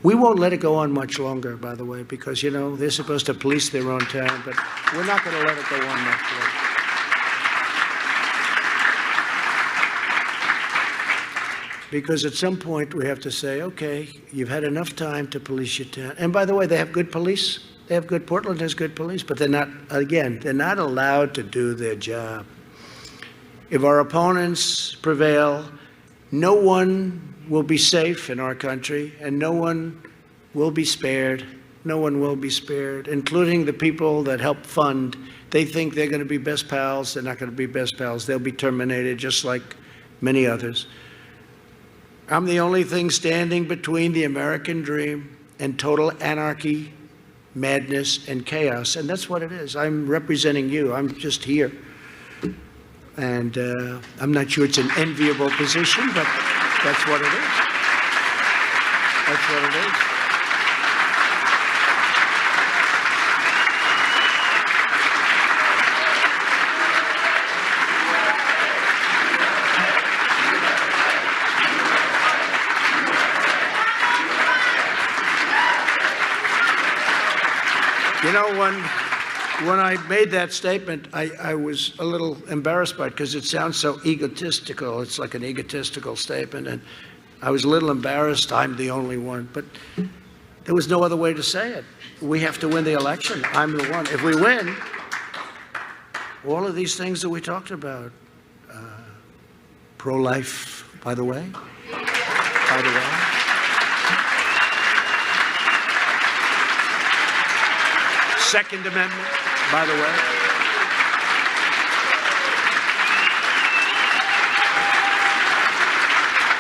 we won't let it go on much longer, by the way, because, you know, they're supposed to police their own town, but we're not going to let it go on much longer. Because at some point we have to say, okay, you've had enough time to police your town. And by the way, they have good police. Portland has good police, but they're not allowed to do their job. If our opponents prevail, no one will be safe in our country, and no one will be spared. No one will be spared, including the people that help fund. They think they're going to be best pals. They're not going to be best pals. They'll be terminated just like many others. I'm the only thing standing between the American dream and total anarchy, madness, and chaos. And that's what it is. I'm representing you. I'm just here. And I'm not sure it's an enviable position, but that's what it is. That's what it is. You know, when I made that statement, I was a little embarrassed by it because it sounds so egotistical. It's like an egotistical statement, and I was a little embarrassed. I'm the only one, but there was no other way to say it. We have to win the election. I'm the one. If we win, all of these things that we talked about, pro-life, by the way. Second Amendment, by the way.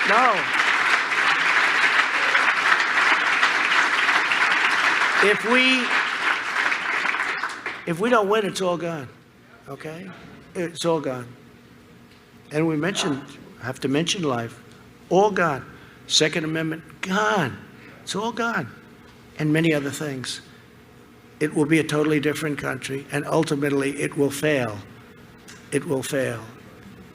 No. If we don't win, it's all gone. Okay? It's all gone. And we have to mention life. All gone. Second Amendment, gone. It's all gone. And many other things. It will be a totally different country, and ultimately it will fail. It will fail.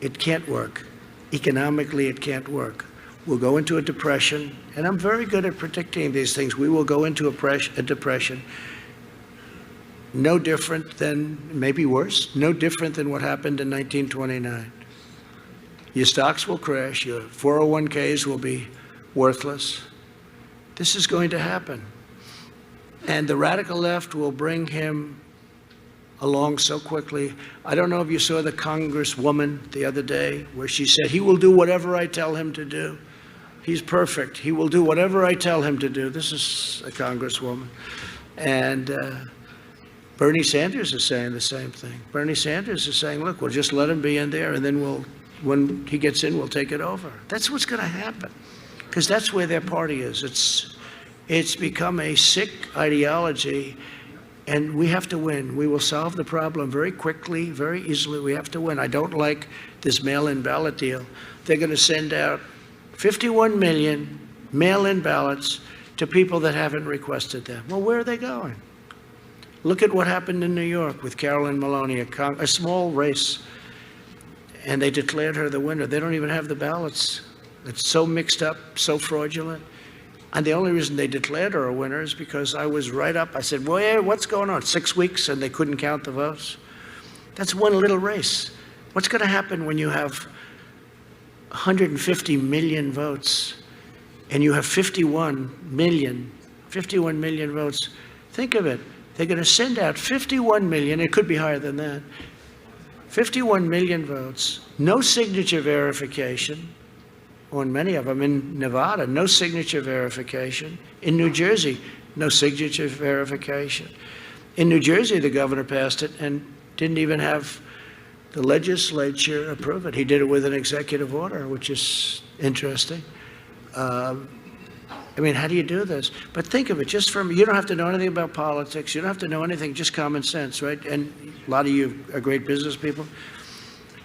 It can't work. Economically, it can't work. We'll go into a depression, and I'm very good at predicting these things. We will go into a depression, no different than, maybe worse, no different than what happened in 1929. Your stocks will crash, your 401ks will be worthless. This is going to happen. And the radical left will bring him along so quickly. I don't know if you saw the Congresswoman the other day where she said, he will do whatever I tell him to do. He's perfect. He will do whatever I tell him to do. This is a Congresswoman. And Bernie Sanders is saying the same thing. Bernie Sanders is saying, look, we'll just let him be in there, and then when he gets in, we'll take it over. That's what's going to happen, because that's where their party is. It's become a sick ideology, and we have to win. We will solve the problem very quickly, very easily. We have to win. I don't like this mail-in ballot deal. They're going to send out 51 million mail-in ballots to people that haven't requested them. Well, where are they going? Look at what happened in New York with Carolyn Maloney, a small race, and they declared her the winner. They don't even have the ballots. It's so mixed up, so fraudulent. And the only reason they declared her a winner is because I was right up. I said, well, yeah, what's going on? 6 weeks and they couldn't count the votes? That's one little race. What's going to happen when you have 150 million votes and you have 51 million votes? Think of it. They're going to send out 51 million. It could be higher than that. 51 million votes, no signature verification. On many of them. In Nevada, no signature verification. In New Jersey, no signature verification. In New Jersey, the governor passed it and didn't even have the legislature approve it. He did it with an executive order, which is interesting. I mean, how do you do this? But think of it, you don't have to know anything about politics. You don't have to know anything, just common sense, right? And a lot of you are great business people.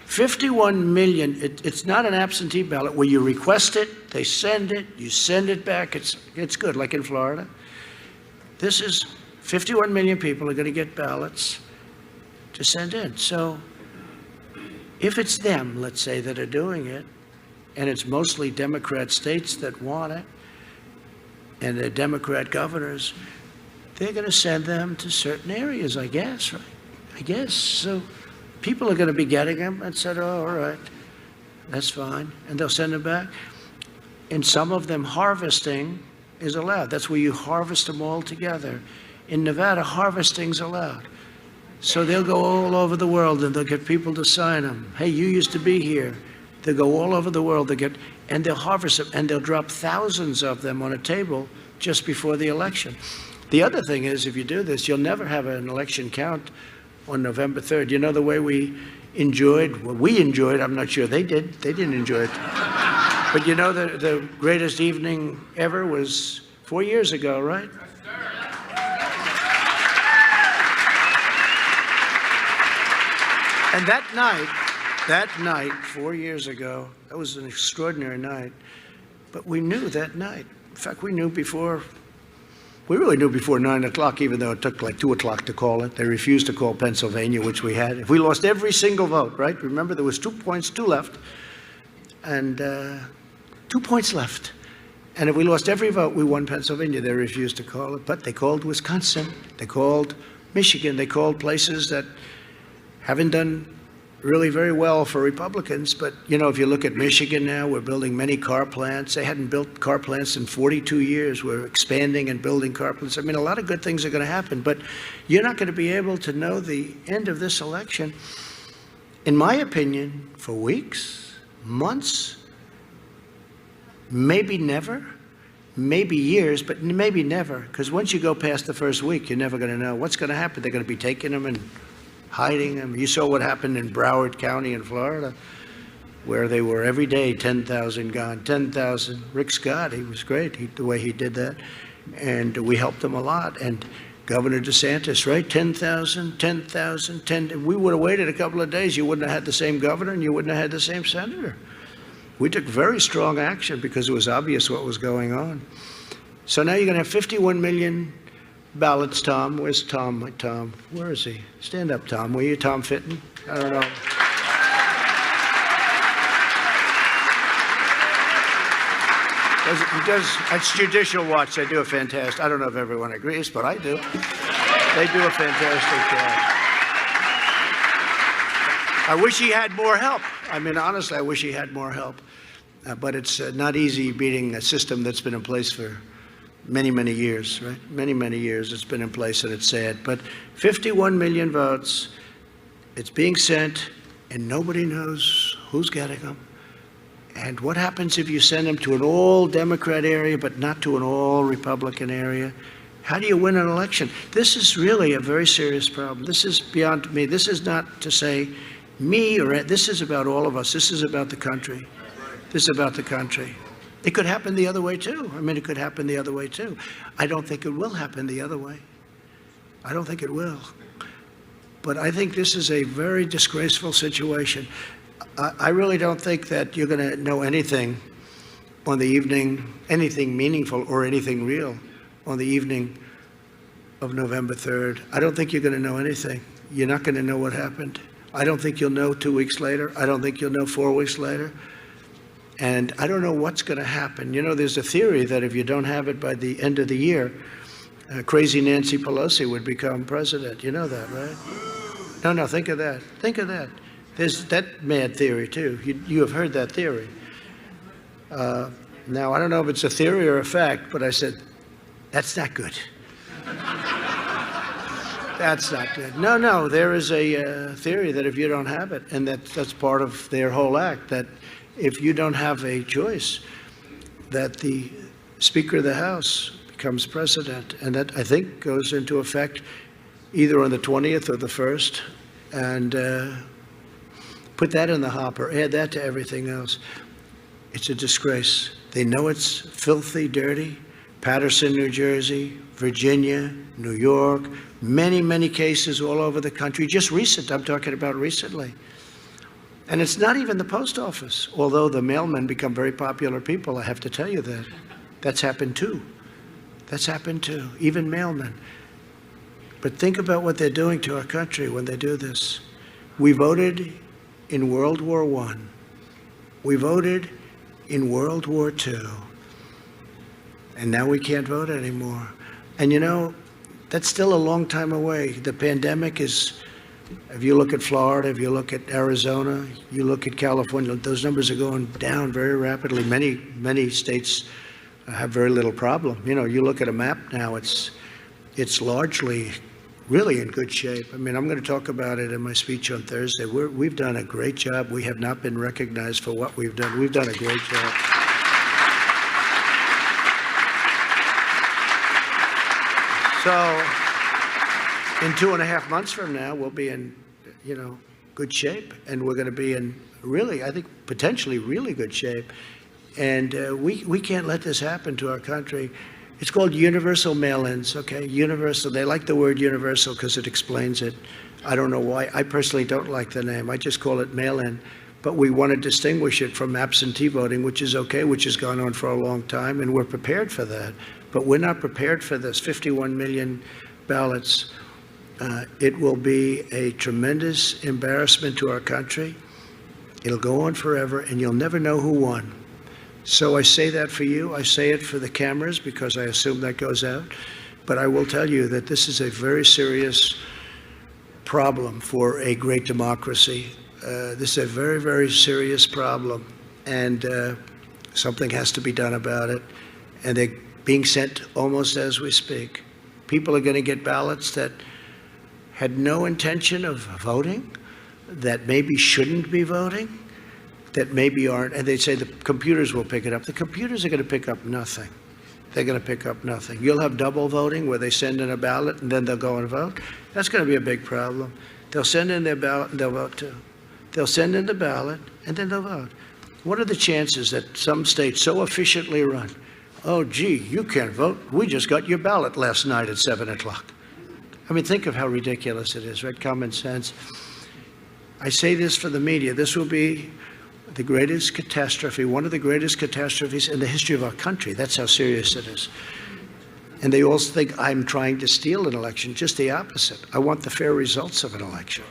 51 million, it's not an absentee ballot where you request it, they send it, you send it back, it's good, like in Florida. This is 51 million people are going to get ballots to send in. So if it's them, let's say, that are doing it, and it's mostly Democrat states that want it, and they're Democrat governors, they're going to send them to certain areas, I guess, right? I guess, so people are going to be getting them and said, oh, all right, that's fine. And they'll send them back. In some of them, harvesting is allowed. That's where you harvest them all together. In Nevada, harvesting's allowed. So they'll go all over the world and they'll get people to sign them. Hey, you used to be here. They'll go all over the world. And they'll harvest them, and they'll drop thousands of them on a table just before the election. The other thing is, if you do this, you'll never have an election count on November 3rd. You know the way we enjoyed, I'm not sure they did. They didn't enjoy it. But you know, the greatest evening ever was 4 years ago, right? And that night, 4 years ago, that was an extraordinary night. But we knew that night. In fact, we really knew before 9 o'clock, even though it took like 2 o'clock to call it. They refused to call Pennsylvania, which we had. If we lost every single vote, right? Remember, there was 2 points, 2 left. And 2 points left. And if we lost every vote, we won Pennsylvania. They refused to call it. But they called Wisconsin. They called Michigan. They called places that haven't done really very well for Republicans. But, you know, if you look at Michigan now, we're building many car plants. They hadn't built car plants in 42 years. We're expanding and building car plants. I mean, a lot of good things are going to happen. But you're not going to be able to know the end of this election, in my opinion, for weeks, months, maybe never, maybe years, but maybe never. Because once you go past the first week, you're never going to know what's going to happen. They're going to be taking them and hiding them. You saw what happened in Broward County in Florida, where they were every day 10,000 gone, 10,000. Rick Scott, he was great, the way he did that. And we helped him a lot. And Governor DeSantis, right? 10,000, 10,000, 10. We would have waited a couple of days. You wouldn't have had the same governor and you wouldn't have had the same senator. We took very strong action because it was obvious what was going on. So now you're going to have 51 million ballots, Tom. Where's Tom? My Tom. Where is he? Stand up, Tom. Were you Tom Fitton? I don't know. It's Judicial Watch. They do a fantastic. I don't know if everyone agrees, but I do. They do a fantastic job. I wish he had more help. I mean, honestly, I wish he had more help. But it's not easy beating a system that's been in place for many, many years, right? Many, many years it's been in place, and it's sad. But 51 million votes, it's being sent, and nobody knows who's getting them. And what happens if you send them to an all-Democrat area but not to an all-Republican area? How do you win an election? This is really a very serious problem. This is beyond me. This is not to say me or this is about all of us. This is about the country. This is about the country. It could happen the other way, too. I mean, it could happen the other way, too. I don't think it will happen the other way. I don't think it will. But I think this is a very disgraceful situation. I really don't think that you're going to know anything on the evening, anything meaningful or anything real on the evening of November 3rd. I don't think you're going to know anything. You're not going to know what happened. I don't think you'll know 2 weeks later. I don't think you'll know 4 weeks later. And I don't know what's going to happen. You know, there's a theory that if you don't have it by the end of the year, crazy Nancy Pelosi would become president. You know that, right? No, think of that. Think of that. There's that mad theory, too. You have heard that theory. Now, I don't know if it's a theory or a fact, but I said, that's not good. That's not good. No, there is a theory that if you don't have it, and that's part of their whole act, that if you don't have a choice, that the Speaker of the House becomes president. And that, I think, goes into effect either on the 20th or the 1st. And put that in the hopper, add that to everything else. It's a disgrace. They know it's filthy, dirty. Paterson, New Jersey, Virginia, New York, many, many cases all over the country. Just recent, I'm talking about recently. And it's not even the post office, although the mailmen become very popular people, I have to tell you that. That's happened too. That's happened too, even mailmen. But think about what they're doing to our country when they do this. We voted in World War I. We voted in World War II. And now we can't vote anymore. And you know, that's still a long time away. The pandemic is, if you look at Florida, if you look at Arizona, you look at California, those numbers are going down very rapidly. Many states have very little problem. You know, you look at a map now, it's largely really in good shape. I mean, I'm going to talk about it in my speech on Thursday. We've done a great job. We have not been recognized for what we've done. We've done a great job. So in 2.5 months from now, we'll be in, good shape. And we're going to be in really, I think, potentially really good shape And we can't let this happen to our country. It's called universal mail-ins, okay? Universal. They like the word universal because it explains it. I don't know why. I personally don't like the name. I just call it mail-in. But we want to distinguish it from absentee voting, which is okay, which has gone on for a long time, and we're prepared for that. But we're not prepared for this. 51 million ballots. It will be a tremendous embarrassment to our country. It'll go on forever, and you'll never know who won. So I say that for you. I say it for the cameras because I assume that goes out. But I will tell you that this is a very serious problem for a great democracy. This is a very, very serious problem, and something has to be done about it. And they're being sent almost as we speak. People are going to get ballots that had no intention of voting, that maybe shouldn't be voting, that maybe aren't, and they say the computers will pick it up. The computers are going to pick up nothing. They're going to pick up nothing. You'll have double voting where they send in a ballot and then they'll go and vote. That's going to be a big problem. They'll send in their ballot and they'll vote too. They'll send in the ballot and then they'll vote. What are the chances that some states so efficiently run? Oh, gee, you can't vote. We just got your ballot last night at 7 o'clock. I mean, think of how ridiculous it is, right? Common sense. I say this for the media. This will be the greatest catastrophe, one of the greatest catastrophes in the history of our country. That's how serious it is. And they also think I'm trying to steal an election. Just the opposite. I want the fair results of an election.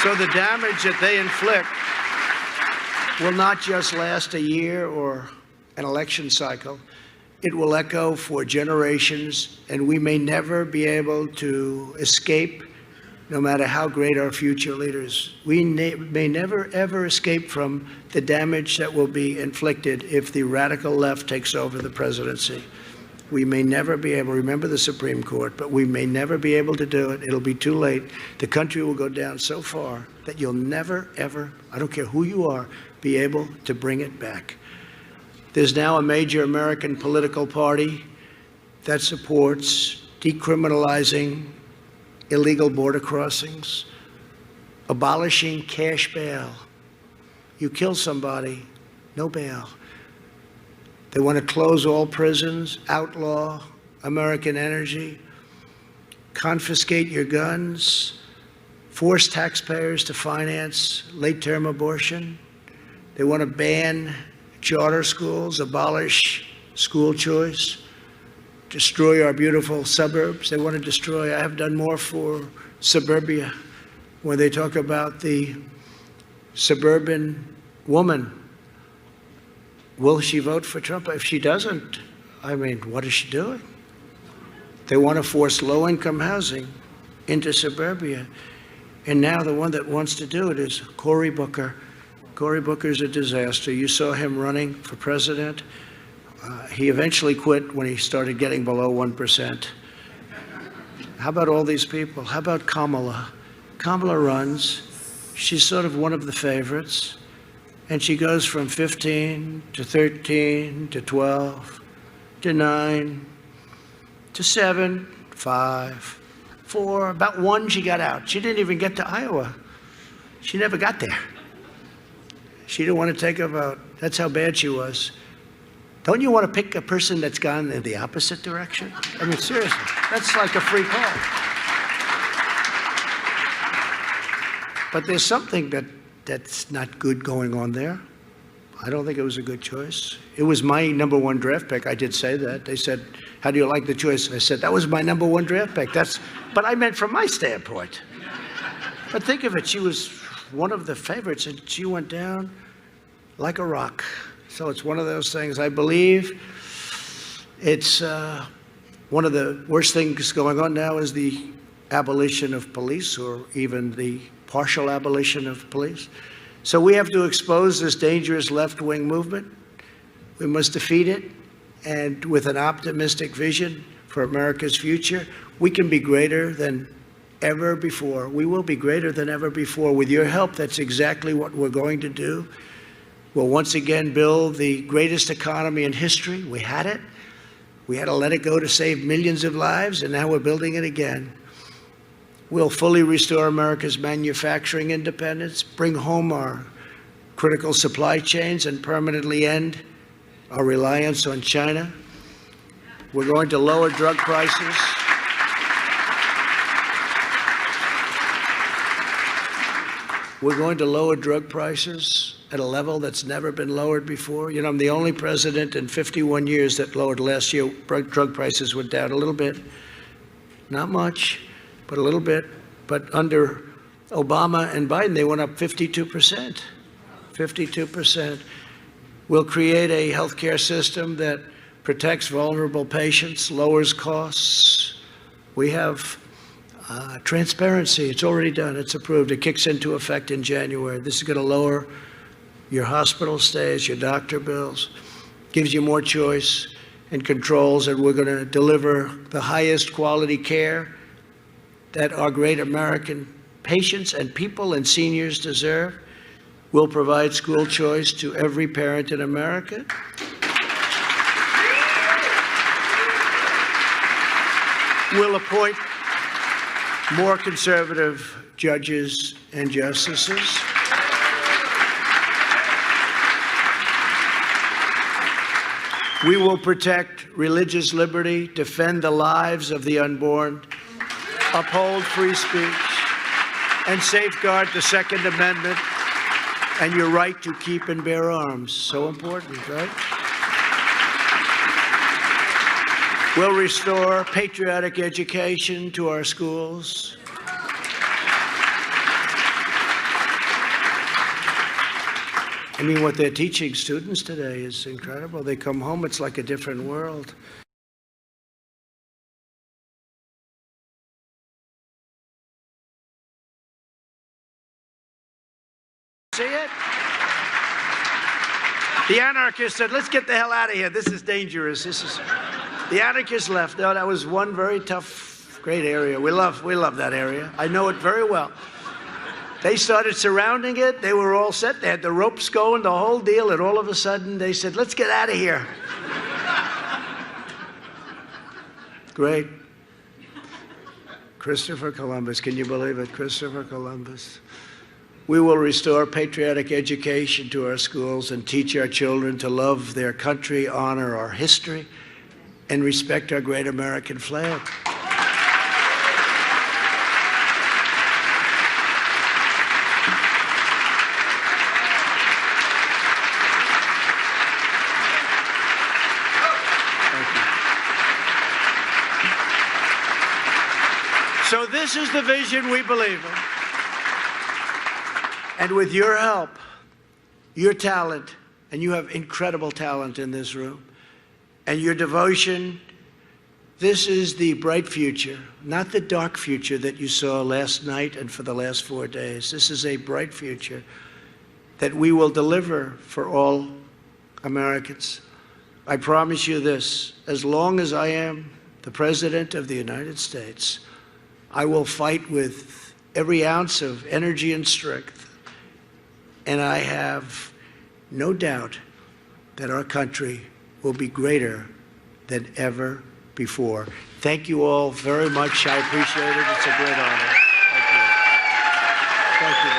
So the damage that they inflict will not just last a year or an election cycle. It will echo for generations, and we may never be able to escape, no matter how great our future leaders. We may never, ever escape from the damage that will be inflicted if the radical left takes over the presidency. We may never be able, remember the Supreme Court, but we may never be able to do it. It'll be too late. The country will go down so far that you'll never, ever, I don't care who you are, be able to bring it back. There's now a major American political party that supports decriminalizing illegal border crossings, abolishing cash bail. You kill somebody, no bail. They want to close all prisons, outlaw American energy, confiscate your guns, force taxpayers to finance late-term abortion. They want to ban charter schools, abolish school choice, destroy our beautiful suburbs. They want to destroy, I have done more for suburbia, where they talk about the suburban woman. Will she vote for Trump? If she doesn't, I mean, what is she doing? They want to force low-income housing into suburbia. And now the one that wants to do it is Cory Booker. Cory Booker's a disaster. You saw him running for president. He eventually quit when he started getting below 1%. How about all these people? How about Kamala? Kamala runs. She's sort of one of the favorites. And she goes from 15 to 13 to 12 to 9 to 7, 5, 4, about 1 she got out. She didn't even get to Iowa. She never got there. She didn't want to take a vote. That's how bad she was. Don't you want to pick a person that's gone in the opposite direction? I mean, seriously, that's like a free call. But there's something that's not good going on there. I don't think it was a good choice. It was my #1 draft pick. I did say that. They said, how do you like the choice? I said, that was my #1 draft pick. But I meant from my standpoint. But think of it, she was one of the favorites, and she went down like a rock. So it's one of those things. I believe it's one of the worst things going on now is the abolition of police, or even the partial abolition of police. So we have to expose this dangerous left-wing movement. We must defeat it, and with an optimistic vision for America's future, we can be greater than ever before. We will be greater than ever before. With your help, that's exactly what we're going to do. We'll once again build the greatest economy in history. We had it. We had to let it go to save millions of lives, and now we're building it again. We'll fully restore America's manufacturing independence, bring home our critical supply chains, and permanently end our reliance on China. We're going to lower drug prices. We're going to lower drug prices at a level that's never been lowered before. You know, I'm the only president in 51 years that lowered. Last year, drug prices went down a little bit. Not much, but a little bit. But under Obama and Biden, they went up 52%. 52%. We'll create a healthcare system that protects vulnerable patients, lowers costs. We have transparency. It's already done. It's approved. It kicks into effect in January. This is going to lower your hospital stays, your doctor bills, gives you more choice and controls, and we're going to deliver the highest quality care that our great American patients and people and seniors deserve. We'll provide school choice to every parent in America. We'll appoint more conservative judges and justices. We will protect religious liberty, defend the lives of the unborn, uphold free speech, and safeguard the Second Amendment and your right to keep and bear arms. So important, right? We'll restore patriotic education to our schools. I mean, what they're teaching students today is incredible. They come home, it's like a different world. See it? The anarchists said, let's get the hell out of here. This is dangerous. The anarchists left. No, that was one very tough, great area. We love that area. I know it very well. They started surrounding it. They were all set. They had the ropes going, the whole deal, and all of a sudden they said, let's get out of here. Great. Christopher Columbus. Can you believe it? Christopher Columbus. We will restore patriotic education to our schools and teach our children to love their country, honor our history, and respect our great American flag. So this is the vision we believe in. And with your help, your talent, and you have incredible talent in this room, and your devotion, this is the bright future, not the dark future that you saw last night and for the last 4 days. This is a bright future that we will deliver for all Americans. I promise you this, as long as I am the President of the United States, I will fight with every ounce of energy and strength. And I have no doubt that our country will be greater than ever before. Thank you all very much. I appreciate it. It's a great honor. Thank you. Thank you.